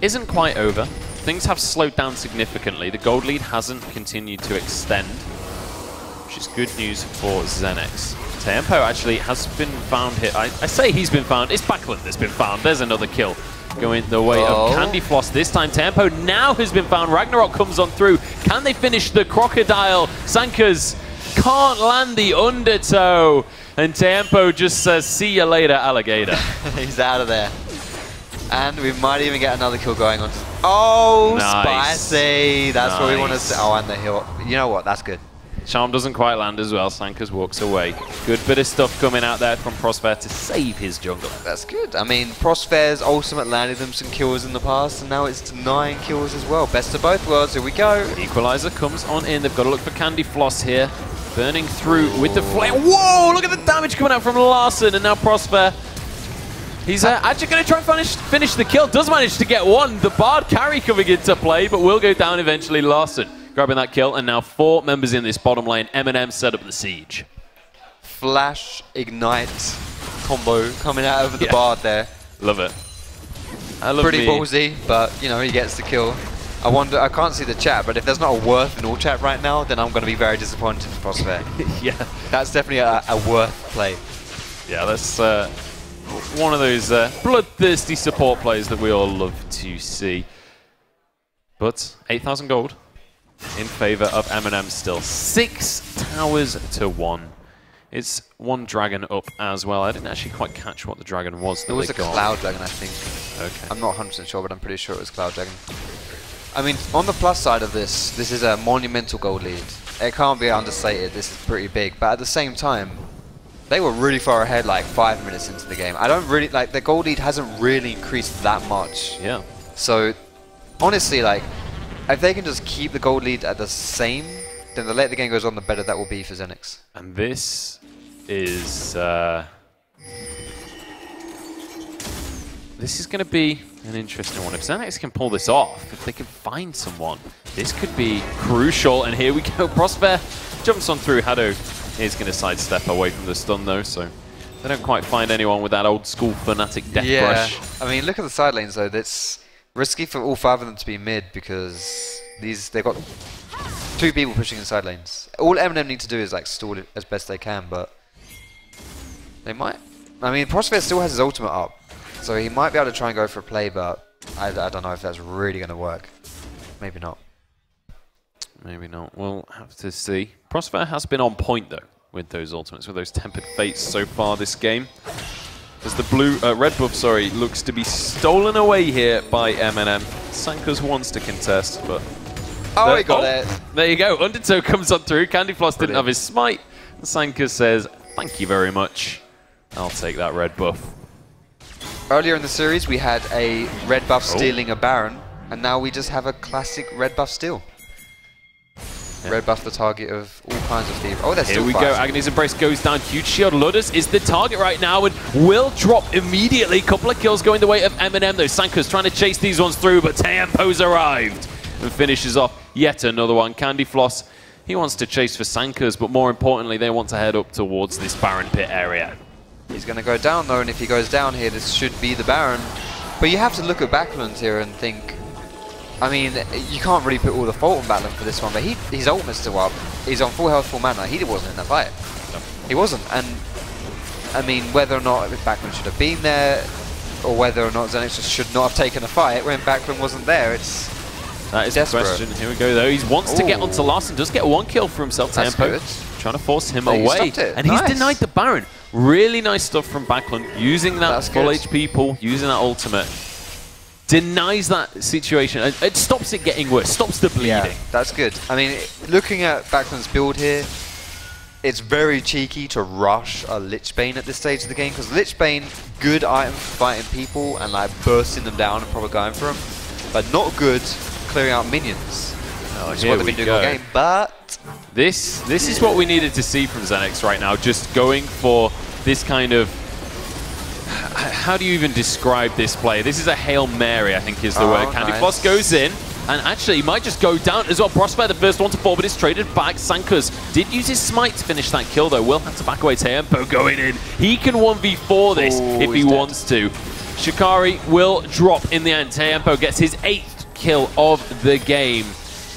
isn't quite over. Things have slowed down significantly. The gold lead hasn't continued to extend, which is good news for Xenex. Tempo actually has been found here. I say he's been found. It's Backlund that's been found. There's another kill going the way of Candy Floss this time. Tempo now has been found. Ragnarok comes on through. Can they finish the Crocodile? Sankers can't land the undertow. And Tempo just says, see you later, alligator. He's out of there. And we might even get another kill going on. Oh, nice. Spicy. That's what we want to see. Oh, and the hill. You know what? That's good. Charm doesn't quite land as well. Sankers walks away. Good bit of stuff coming out there from Prosper to save his jungle. That's good. I mean, Prosper's ultimate landed them some kills in the past, and now it's denying kills as well. Best of both worlds. Here we go. Equalizer comes on in. They've got to look for Candy Floss here. Burning through with the flame. Whoa! Look at the damage coming out from Larson, and now Prosper. He's actually going to try and finish the kill. Does manage to get one. The Bard carry coming into play, but will go down eventually. Larson grabbing that kill, and now 4 members in this bottom lane. MnM set up the siege. Flash, Ignite combo coming out of the Bard there. Love it. I love Pretty ballsy, but, you know, he gets the kill. I wonder, I can't see the chat, but if there's not a worth in all chat right now, then I'm going to be very disappointed for Prosper. Yeah. That's definitely a worth play. Yeah, that's one of those bloodthirsty support plays that we all love to see. But 8,000 gold in favor of MnM still. 6 towers to 1. It's 1 dragon up as well. I didn't actually quite catch what the dragon was. It was a Cloud Dragon, I think. Okay. I'm not 100% sure, but I'm pretty sure it was Cloud Dragon. I mean, on the plus side of this is a monumental gold lead. It can't be understated. This is pretty big. But at the same time, they were really far ahead like 5 minutes into the game. I don't really, like, the gold lead hasn't really increased that much. Yeah. So, honestly, like, if they can just keep the gold lead at the same, then the later the game goes on, the better that will be for Xenex. And this is going to be an interesting one. If Xenex can pull this off, if they can find someone, this could be crucial. And here we go. Prosper jumps on through. Hado is going to sidestep away from the stun, though, so they don't quite find anyone with that old school Fnatic death brush. I mean, look at the side lanes, though. That's risky for all 5 of them to be mid because they've got 2 people pushing in side lanes. All MnM need to do is like stall it as best they can, but they might. I mean, Prosper still has his ultimate up, so he might be able to try and go for a play, but I don't know if that's really going to work. Maybe not. Maybe not. We'll have to see. Prosper has been on point, though, with those ultimates, with those Tempered Fates so far this game. As the red buff, sorry, looks to be stolen away here by MnM. Sankers wants to contest, but... Oh, he got it. There you go. Undertow comes on through. Candy Floss didn't have his smite. Sankers says, thank you very much. I'll take that red buff. Earlier in the series, we had a red buff stealing a Baron, and now we just have a classic red buff steal. Yeah. Red buff the target of all kinds of thieves. Oh, there's still Here we go. Agony's Embrace goes down. Huge shield. Ludus is the target right now and will drop immediately. Couple of kills going the way of MnM, though. Sankers trying to chase these ones through, but Tempo's arrived and finishes off yet another one. Candy Floss, he wants to chase for Sankers, but more importantly, they want to head up towards this Baron pit area. He's going to go down, though, and if he goes down here, this should be the Baron. But you have to look at Backlund here and think, I mean, you can't really put all the fault on Backlund for this one, but his ultimate's still up. He's on full health, full mana. He wasn't in that fight. No. He wasn't. And, I mean, whether or not Backlund should have been there, or whether or not Xenex just should not have taken a fight when Backlund wasn't there, it's that is desperate. The question. Here we go, though. He wants to get onto Larson. Does get 1 kill for himself. That's Tempo good. Trying to force him away. And he's denied the Baron. Really nice stuff from Backlund. Using that full HP pull, using that ultimate. Denies that situation. It stops it getting worse. Stops the bleeding. Yeah, that's good. I mean, looking at Backlund's build here, it's very cheeky to rush a Lich Bane at this stage of the game, because Lich Bane, good item for fighting people and like bursting them down and probably going for them, but not good clearing out minions. Which is what they've been doing all game. But this is what we needed to see from Xenex right now. Just going for this kind of, how do you even describe this play? This is a Hail Mary, I think is the word. Candy Floss goes in, and actually he might just go down as well. Prosper, the first one to fall, but it's traded back. Sankers did use his smite to finish that kill, though. Will have to back away. Tempo going in. He can 1v4 this if he wants to. Shikari will drop in the end. Tempo gets his 8th kill of the game.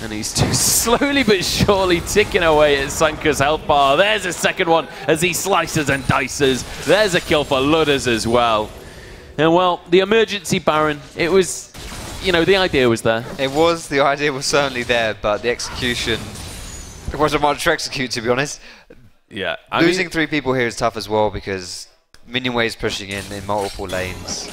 And he's just slowly but surely ticking away at Sanker's health bar. There's a second one as he slices and dices. There's a kill for Ludus as well. And well, the emergency Baron, it was, you know, the idea was there. The idea was certainly there, but the execution, it wasn't much to execute, to be honest. Yeah. Losing 3 people here is tough as well, because minion waves pushing in multiple lanes.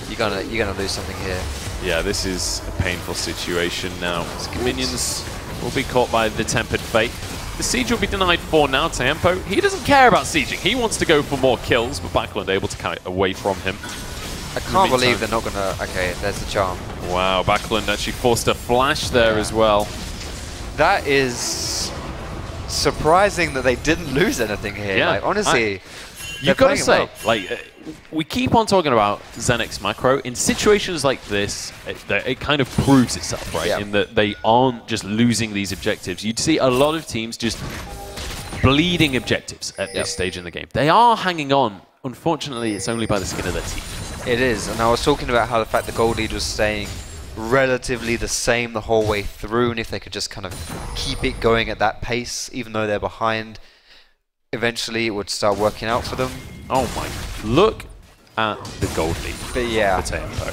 You're gonna lose something here. Yeah, this is a painful situation now. Minions will be caught by the Tempered Fate. The siege will be denied for now. Tempo, he doesn't care about sieging. He wants to go for more kills, but Backland able to carry it away from him. I can't believe they're not gonna. Okay, there's the charm. Wow, Backland actually forced a flash there as well. That is surprising that they didn't lose anything here. Yeah, like, honestly, you've got to say, like, we keep on talking about Xenex macro. In situations like this, it kind of proves itself, right? Yeah. In that they aren't just losing these objectives. You'd see a lot of teams just bleeding objectives at this stage in the game. They are hanging on. Unfortunately, it's only by the skin of their teeth. It is, and I was talking about how the fact the gold lead was staying relatively the same the whole way through, and if they could just kind of keep it going at that pace, even though they're behind, eventually it would start working out for them. Oh my, look at the gold lead. But yeah. For Tempo.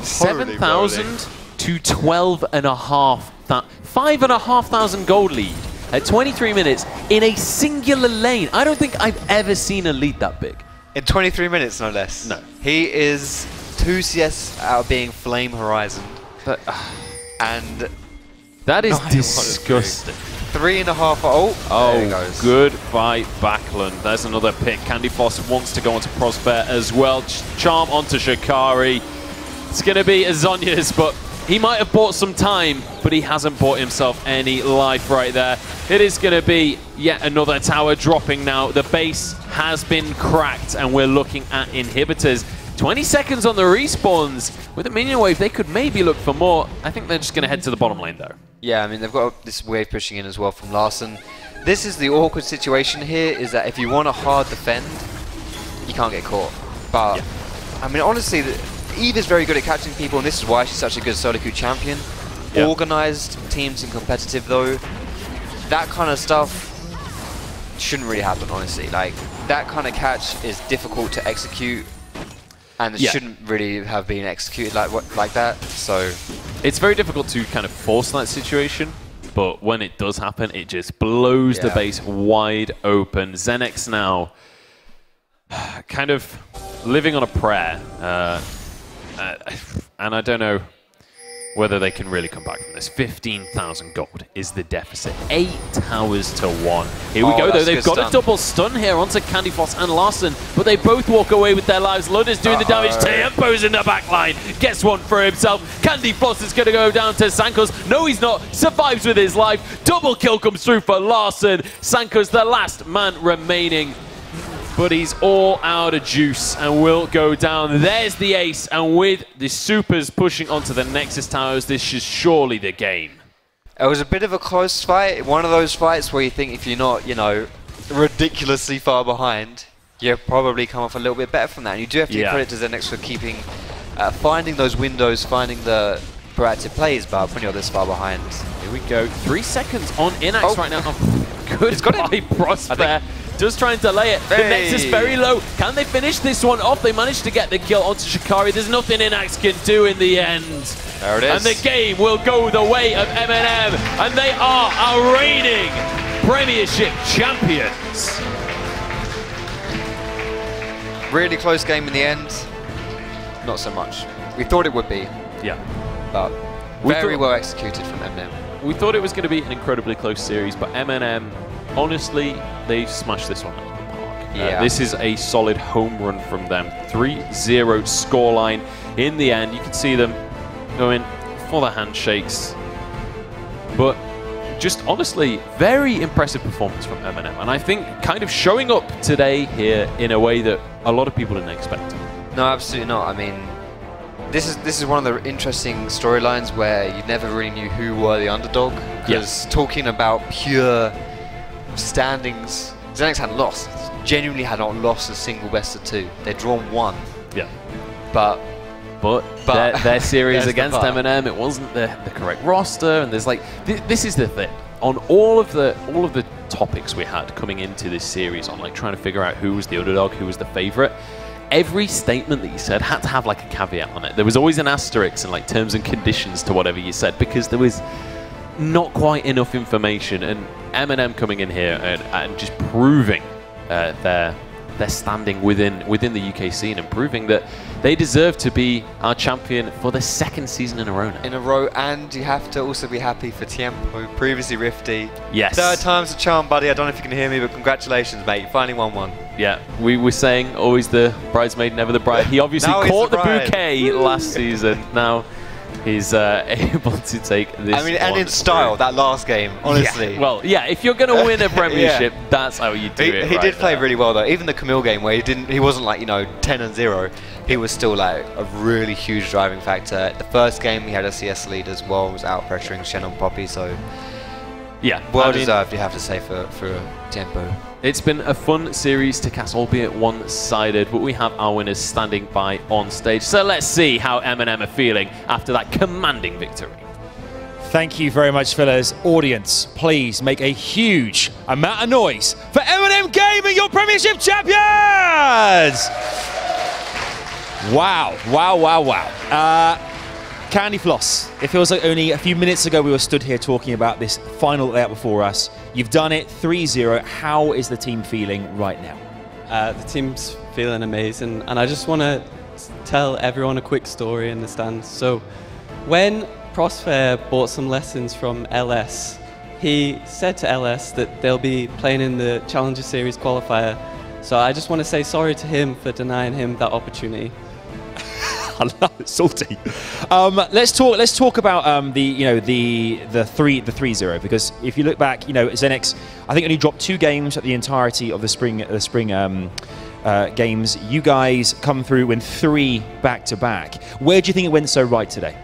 7,000 to 12,500. 5,500 gold lead at 23 minutes in a singular lane. I don't think I've ever seen a lead that big. In 23 minutes, no less. No. He is 2 CS out of being Flame Horizon. And that is disgusting. 3.5 for ult. Oh, good fight, Backland. There's another pick. Candy Floss wants to go onto Prosper as well. Charm onto Shikari. It's going to be Azonya's, but he might have bought some time, but he hasn't bought himself any life right there. It is going to be yet another tower dropping now. The base has been cracked, and we're looking at inhibitors. 20 seconds on the respawns. With a minion wave, they could maybe look for more. I think they're just going to head to the bottom lane, though. Yeah, I mean, they've got this wave pushing in as well from Larson. This is the awkward situation here, is that if you want to hard defend, you can't get caught. But, I mean, honestly, Eve is very good at catching people, and this is why she's such a good solo queue champion. Organized teams and competitive, though, that kind of stuff shouldn't really happen, honestly. Like, that kind of catch is difficult to execute, and it shouldn't really have been executed like that, so... It's very difficult to kind of force that situation, but when it does happen, it just blows the base wide open. Xenex now kind of living on a prayer, and I don't know whether they can really come back from this. 15,000 gold is the deficit. 8 towers to 1. Here we go, though. They've got a double stun here onto Candy Floss and Larson, but they both walk away with their lives. Lud is doing the damage. Tempo's in the back line. Gets one for himself. Candy Floss is going to go down to Sankos. No, he's not. Survives with his life. Double kill comes through for Larson. Sankos, the last man remaining. But he's all out of juice and will go down. There's the ace, and with the supers pushing onto the Nexus towers, this is surely the game. It was a bit of a close fight. One of those fights where you think if you're not, you know, ridiculously far behind, you probably come off a little bit better from that. And you do have to give credit to Xenex for keeping, finding those windows, finding the proactive plays, but when you're this far behind. Here we go. 3 seconds on Inax right now. Good. It's got it. Prosper. Just trying to delay it. The Nexus very low. Can they finish this one off? They managed to get the kill onto Shikari. There's nothing Inax can do in the end. There it is. And the game will go the way of MnM. And they are our reigning Premiership champions. Really close game in the end. Not so much. We thought it would be. Yeah. But very well executed from MnM. We thought it was going to be an incredibly close series, but MnM, honestly, they smashed this one out of the park. This is a solid home run from them. 3-0 scoreline in the end. You can see them going for the handshakes. But just honestly, very impressive performance from MnM. And I think kind of showing up today here in a way that a lot of people didn't expect. No, absolutely not. I mean, this is one of the interesting storylines where you never really knew who were the underdog. Because talking about pure standings, Xenex had lost. Genuinely had not lost a single best of 2. They'd drawn 1. Yeah. But their series against MnM, it wasn't the correct roster, and there's like this is the thing. On all of the topics we had coming into this series on like trying to figure out who was the underdog, who was the favorite, every statement that you said had to have like a caveat on it. There was always an asterisk and like terms and conditions to whatever you said, because there was not quite enough information. And MnM coming in here and just proving their standing within the UK scene, and proving that they deserve to be our champion for the 2nd season in a row now. And you have to also be happy for Tiempo, previously Rifty. Yes. 3rd time's a charm, buddy. I don't know if you can hear me, but congratulations, mate. You finally won one. Yeah, we were saying always the bridesmaid, never the bride. He obviously caught the bouquet last season. Now he's able to take this. I mean, and in style, that last game, honestly. Yeah. Well, yeah, if you're going to win a Premiership, that's how you do it. He did play really well though. Even the Camille game where he wasn't like 10-0. He was still like a really huge driving factor. The first game he had a CS lead as well, was out pressuring Shen on Poppy. So yeah, well deserved, you have to say, for Tiempo. It's been a fun series to cast, albeit one-sided, but we have our winners standing by on stage. So let's see how MnM are feeling after that commanding victory. Thank you very much, fellas. Audience, please make a huge amount of noise for MnM Gaming, your Premiership champions! Wow, wow, wow, wow. Candy Floss, it feels like only a few minutes ago we were stood here talking about this final layout before us. You've done it, 3-0. How is the team feeling right now? The team's feeling amazing, and I just want to tell everyone a quick story in the stands. So when Prosfair bought some lessons from LS, he said to LS that they'll be playing in the Challenger Series qualifier. So I just want to say sorry to him for denying him that opportunity. I love it, salty. Let's talk about the 3-0, because if you look back, Xenex, I think only dropped 2 games at the entirety of the spring games. You guys come through win 3 back-to-back. Where do you think it went so right today?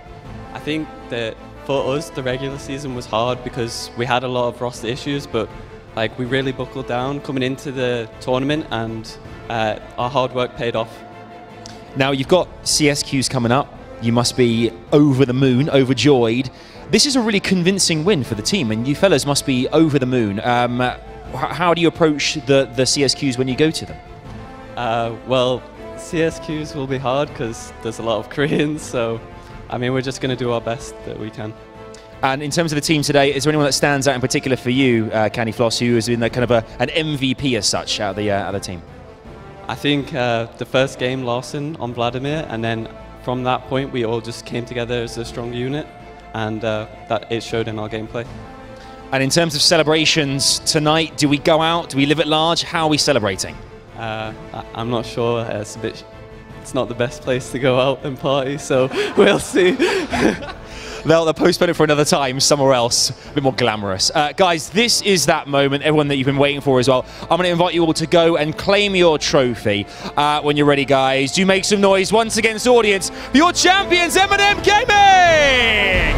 I think that for us, the regular season was hard because we had a lot of roster issues, but like we really buckled down coming into the tournament, and our hard work paid off. Now, you've got CSQs coming up. You must be over the moon, overjoyed. This is a really convincing win for the team, and you fellas must be over the moon. How do you approach the CSQs when you go to them? Well, CSQs will be hard because there's a lot of Koreans, so I mean, we're just going to do our best that we can. And in terms of the team today, is there anyone that stands out in particular for you, Candy Floss, who has been kind of an MVP as such out of the team? I think the first game, Larson on Vladimir, and then from that point we all just came together as a strong unit, and that it showed in our gameplay. And in terms of celebrations tonight, do we go out? Do we live at large? How are we celebrating? I'm not sure. It's not the best place to go out and party, so we'll see. They'll postpone it for another time, somewhere else, a bit more glamorous. Guys, this is that moment, everyone that you've been waiting for as well. I'm going to invite you all to go and claim your trophy. When you're ready, guys, do make some noise once again, audience, for your champions, MnM Gaming!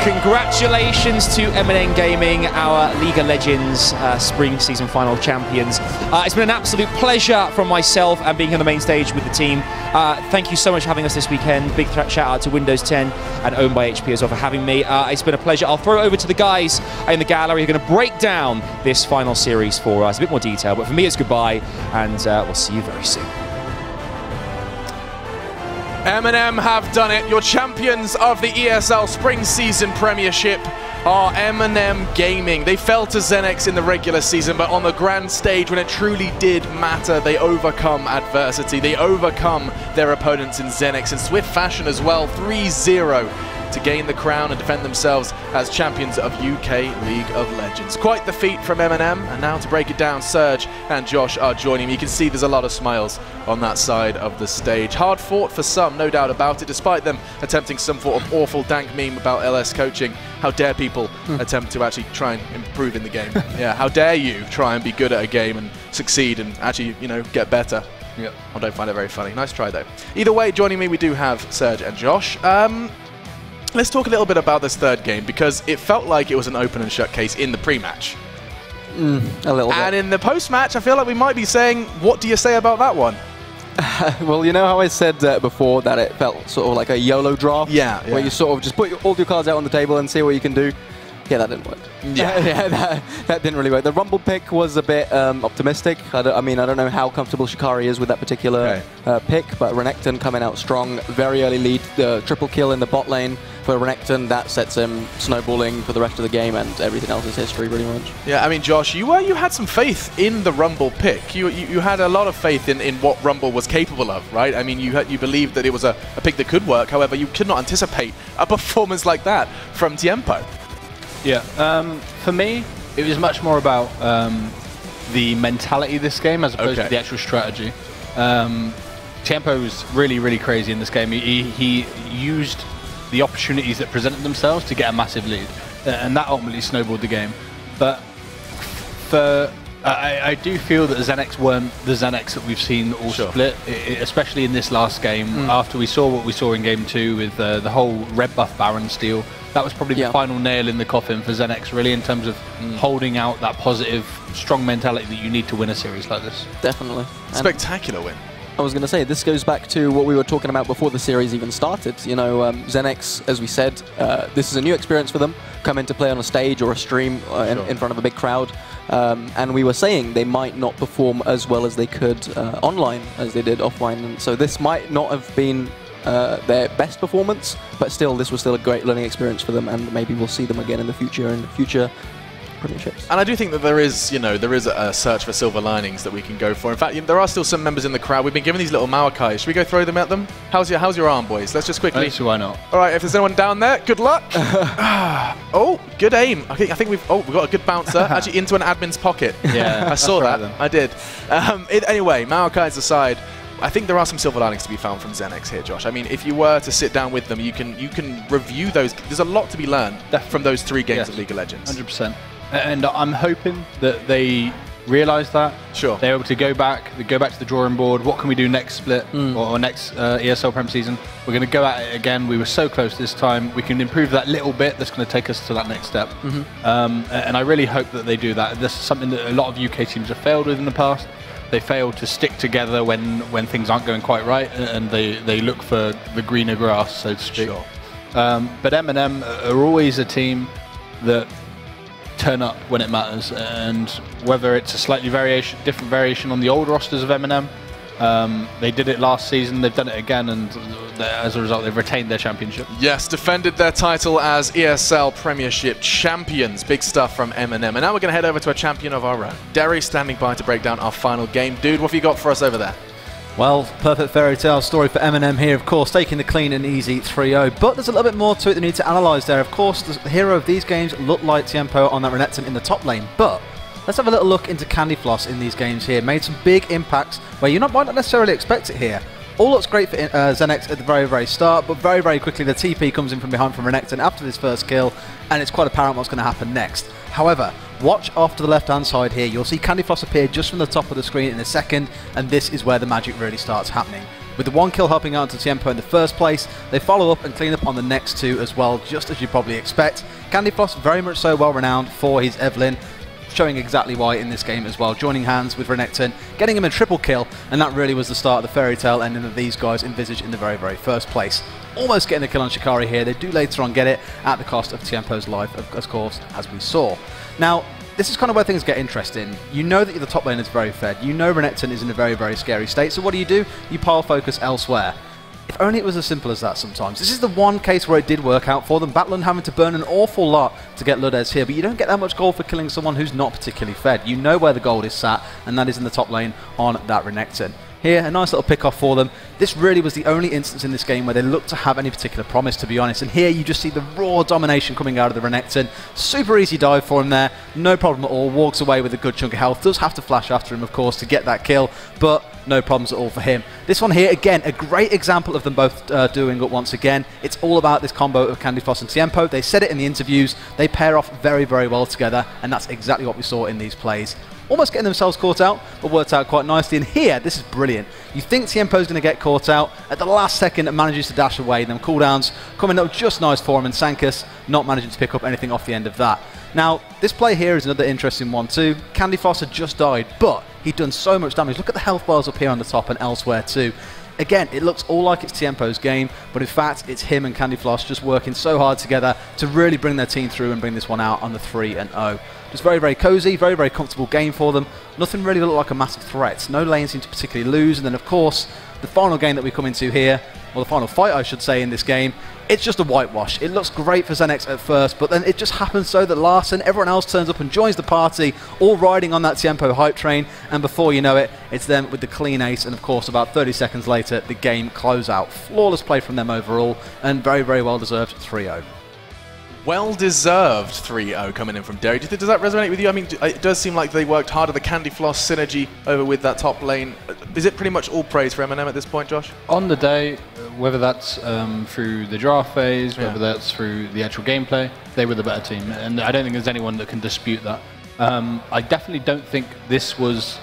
Congratulations to MnM Gaming, our League of Legends Spring Season Final champions. It's been an absolute pleasure from myself and being on the main stage with the team. Thank you so much for having us this weekend. Big shout out to Windows 10 and Owned by HP as well for having me. It's been a pleasure. I'll throw it over to the guys in the gallery who are going to break down this final series for us. A bit more detail, but for me it's goodbye, and we'll see you very soon. MnM have done it. Your champions of the ESL Spring Season Premiership are MnM Gaming. They fell to Xenex in the regular season, but on the grand stage, when it truly did matter, they overcome adversity. They overcome their opponents in Xenex in swift fashion as well, 3-0. to gain the crown and defend themselves as champions of UK League of Legends. Quite the feat from MnM, and now to break it down, Serge and Josh are joining me. You can see there's a lot of smiles on that side of the stage. Hard fought for some, no doubt about it, despite them attempting some sort of awful dank meme about LS coaching. How dare people attempt to actually try and improve in the game? Yeah, how dare you try and be good at a game and succeed and actually, you know, get better? Yep. I don't find it very funny. Nice try, though. Either way, joining me, we do have Serge and Josh. Let's talk a little bit about this third game, because it felt like it was an open and shut case in the pre-match. A little bit. And in the post-match, I feel like we might be saying, what do you say about that one? Well, you know how I said before that it felt sort of like a YOLO draft? Yeah. Where you sort of just put all your cards out on the table and see what you can do. Yeah, that didn't work. Yeah, that didn't really work. The Rumble pick was a bit optimistic. I mean, I don't know how comfortable Shikari is with that particular pick, but Renekton coming out strong. Very early lead, triple kill in the bot lane for Renekton. That sets him snowballing for the rest of the game, and everything else is history, pretty much. Yeah, I mean, Josh, you had some faith in the Rumble pick. You had a lot of faith in what Rumble was capable of, right? I mean, you believed that it was a pick that could work. However, you could not anticipate a performance like that from Tiempo. Yeah, for me, it was much more about the mentality of this game as opposed to the actual strategy. Tiempo's really, really crazy in this game. He used the opportunities that presented themselves to get a massive lead, and that ultimately snowballed the game. But I do feel that Xenex weren't the Xenex that we've seen all split, especially in this last game. After we saw what we saw in Game 2 with the whole red buff Baron steal, that was probably the final nail in the coffin for Xenex, really, in terms of holding out that positive, strong mentality that you need to win a series like this. Definitely. Spectacular win. I was going to say, this goes back to what we were talking about before the series even started. You know, Xenex, as we said, this is a new experience for them. Come in to play on a stage or a stream in front of a big crowd. And we were saying they might not perform as well as they could online as they did offline. And so this might not have been their best performance, but still, this was still a great learning experience for them, and maybe we'll see them again in the future Premierships. And I do think that there is a search for silver linings that we can go for. In fact, there are still some members in the crowd. We've been given these little Maokai. Should we go throw them at them? How's your arm, boys? Let's just quickly. Why not? All right, if there's anyone down there, good luck. Oh, good aim. I think we've got a good bouncer actually into an admin's pocket. Yeah, I saw that. I did. Anyway, Maokai's aside, I think there are some silver linings to be found from Xenex here, Josh. I mean, if you were to sit down with them, you can review those. There's a lot to be learned from those 3 games of League of Legends. 100%. And I'm hoping that they realise that. Sure. They're able to go back to the drawing board. What can we do next split or next ESL Prem season? We're going to go at it again. We were so close this time. We can improve that little bit. That's going to take us to that next step. And I really hope that they do that. This is something that a lot of UK teams have failed with in the past. They fail to stick together when things aren't going quite right, and they look for the greener grass, so to speak. Sure. But MnM are always a team that turn up when it matters, and whether it's a slightly different variation on the old rosters of MnM, they did it last season, they've done it again, and as a result they've retained their championship. Yes, defended their title as ESL Premiership champions. Big stuff from MnM. And now we're going to head over to a champion of our own. Derry standing by to break down our final game. Dude, what have you got for us over there? Well, perfect fairy tale story for MnM here, of course, taking the clean and easy 3-0. But there's a little bit more to it that we need to analyse there. Of course, the hero of these games looked like Tiempo on that Renekton in the top lane, but let's have a little look into Candyfloss in these games here. Made some big impacts where you might not necessarily expect it here. All looks great for Xenex at the very, very start, but very, very quickly the TP comes in from behind from Renekton after this first kill, and it's quite apparent what's going to happen next. However, watch off to the left-hand side here. You'll see Candyfloss appear just from the top of the screen in a second, and this is where the magic really starts happening. With the 1 kill helping out to Tiempo in the first place, they follow up and clean up on the next 2 as well, just as you probably expect. Candyfloss very much so well renowned for his Evelyn, showing exactly why in this game as well, joining hands with Renekton, getting him a triple kill, and that really was the start of the fairy tale ending that these guys envisaged in the very, very first place. Almost getting the kill on Shikari here. They do later on get it at the cost of Tiempo's life, of course, as we saw. Now, this is kind of where things get interesting. You know that the top lane is very fed. You know Renekton is in a very, very scary state, so what do? You pile focus elsewhere. If only it was as simple as that sometimes. This is the one case where it did work out for them. Battleland having to burn an awful lot to get Ludez here, but you don't get that much gold for killing someone who's not particularly fed. You know where the gold is sat, and that is in the top lane on that Renekton. Here, a nice little pick-off for them. This really was the only instance in this game where they looked to have any particular promise, to be honest. And here you just see the raw domination coming out of the Renekton. Super easy dive for him there. No problem at all. Walks away with a good chunk of health. Does have to flash after him, of course, to get that kill. But no problems at all for him. This one here, again, a great example of them both doing it once again. It's all about this combo of Candyfloss and Tiempo. They said it in the interviews. They pair off very, very well together. And that's exactly what we saw in these plays. Almost getting themselves caught out, but worked out quite nicely. And here, this is brilliant. You think Tiempo's going to get caught out. At the last second, it manages to dash away. Then cooldowns coming up just nice for him. And Sankus not managing to pick up anything off the end of that. Now, this play here is another interesting one too. Candyfloss had just died, but he'd done so much damage. Look at the health bars up here on the top and elsewhere too. Again, it looks all like it's Tiempo's game, but in fact, it's him and Candy Floss just working so hard together to really bring their team through and bring this one out on the 3-0. Just very, very cozy, very, very comfortable game for them. Nothing really looked like a massive threat. No lane seemed to particularly lose, and then of course, the final game that we come into here, well, the final fight, I should say, in this game, it's just a whitewash. It looks great for Xenex at first, but then it just happens so that Larson, everyone else turns up and joins the party, all riding on that Tiempo hype train, and before you know it, it's them with the clean ace, and of course, about 30 seconds later, the game closeout. Flawless play from them overall, and very, very well-deserved 3-0. Well-deserved 3-0 coming in from Derry. Does that resonate with you? I mean, it does seem like they worked harder. The Candy Floss synergy over with that top lane. Is it pretty much all praise for MnM at this point, Josh? On the day, whether that's through the draft phase, whether that's through the actual gameplay, they were the better team. And I don't think there's anyone that can dispute that. I definitely don't think this was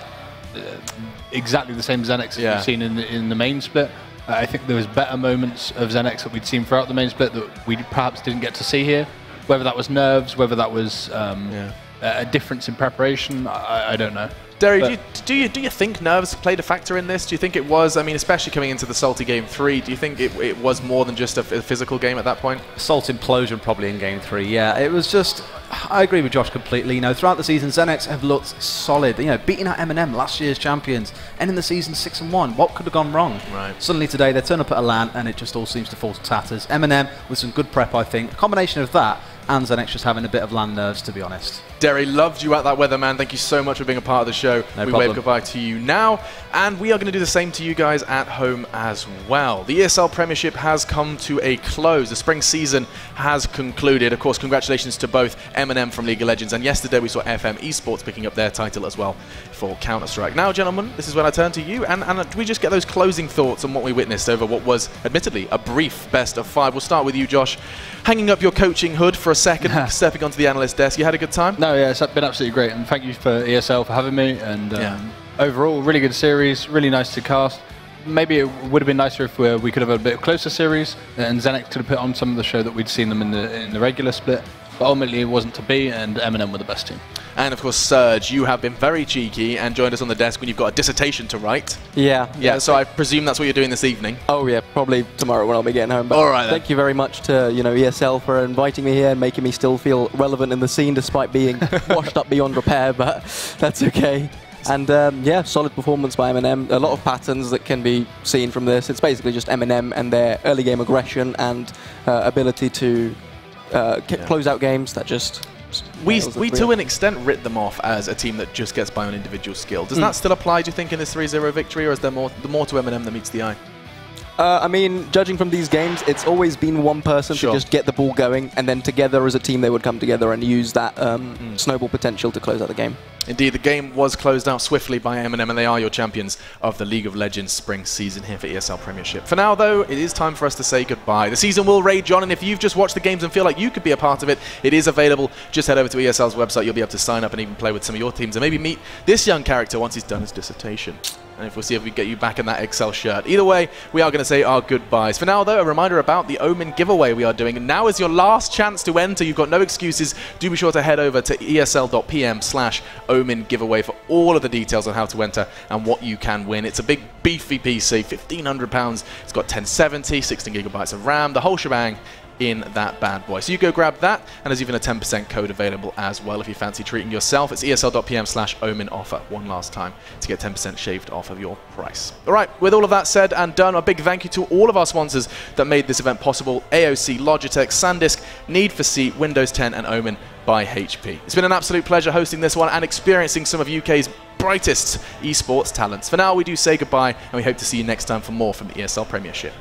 exactly the same Xenex that we've seen in the main split. I think there was better moments of Xenex that we'd seen throughout the main split that we perhaps didn't get to see here. Whether that was nerves, whether that was a difference in preparation, I don't know. Derry, do you think nerves played a factor in this? Do you think it was, I mean, especially coming into the Salty Game 3, do you think it was more than just a physical game at that point? Salt implosion probably in Game 3, yeah. It was just, I agree with Josh completely. You know, throughout the season, Xenex have looked solid. You know, beating out MnM, last year's champions, ending the season 6-1. What could have gone wrong? Right. Suddenly today, they turn up at a LAN and it just all seems to fall to tatters. MnM with some good prep, I think. A combination of that and Xenex just having a bit of LAN nerves, to be honest. Derry, loved you at that weather, man. Thank you so much for being a part of the show. No we problem. wave goodbye to you now, and we are going to do the same to you guys at home as well. The ESL Premiership has come to a close. The spring season has concluded. Of course, congratulations to both MnM from League of Legends, and yesterday we saw FM Esports picking up their title as well for Counter-Strike. Now, gentlemen, this is when I turn to you, and do we just get those closing thoughts on what we witnessed over what was, admittedly, a brief best of 5. We'll start with you, Josh. Hanging up your coaching hood for a second, stepping onto the analyst desk. You had a good time? No, yeah, it's been absolutely great, and thank you for ESL for having me. And overall, really good series, really nice to cast. Maybe it would have been nicer if we could have had a bit closer series, and Xenex could have put on some of the show that we'd seen them in the regular split. But ultimately, it wasn't to be, and MnM were the best team. And of course, Serge, you have been very cheeky and joined us on the desk when you've got a dissertation to write. Yeah. So I presume that's what you're doing this evening. Oh yeah, probably tomorrow when I'll be getting home. But all right, then. Thank you very much to ESL for inviting me here and making me still feel relevant in the scene despite being washed up beyond repair. But that's okay. And yeah, solid performance by MnM. A lot of patterns that can be seen from this. It's basically just MnM and their early game aggression and ability to close out games that just... We to an extent writ them off as a team that just gets by on individual skill. Does that still apply, do you think, in this 3-0 victory, or is there more to MnM than meets the eye? I mean, judging from these games, it's always been one person to just get the ball going, and then together as a team they would come together and use that snowball potential to close out the game. Indeed, the game was closed out swiftly by MnM, and they are your champions of the League of Legends spring season here for ESL Premiership. For now, though, it is time for us to say goodbye. The season will rage on, and if you've just watched the games and feel like you could be a part of it, it is available. Just head over to ESL's website. You'll be able to sign up and even play with some of your teams and maybe meet this young character once he's done his dissertation. And if we'll see if we can get you back in that Excel shirt. Either way, we are going to say our goodbyes. For now, though, a reminder about the Omen giveaway we are doing. And now is your last chance to enter. You've got no excuses. Do be sure to head over to esl.pm/Omen giveaway for all of the details on how to enter and what you can win. It's a big, beefy PC, £1,500. It's got 1070, 16 gigabytes of RAM, the whole shebang in that bad boy. So you go grab that, and there's even a 10% code available as well if you fancy treating yourself. It's esl.pm/Omen offer one last time to get 10% shaved off of your price. All right, with all of that said and done, a big thank you to all of our sponsors that made this event possible: AOC, Logitech, SanDisk, Need for Seat, Windows 10, and Omen by HP. It's been an absolute pleasure hosting this one and experiencing some of UK's brightest esports talents. For now, we do say goodbye, and we hope to see you next time for more from the ESL Premiership.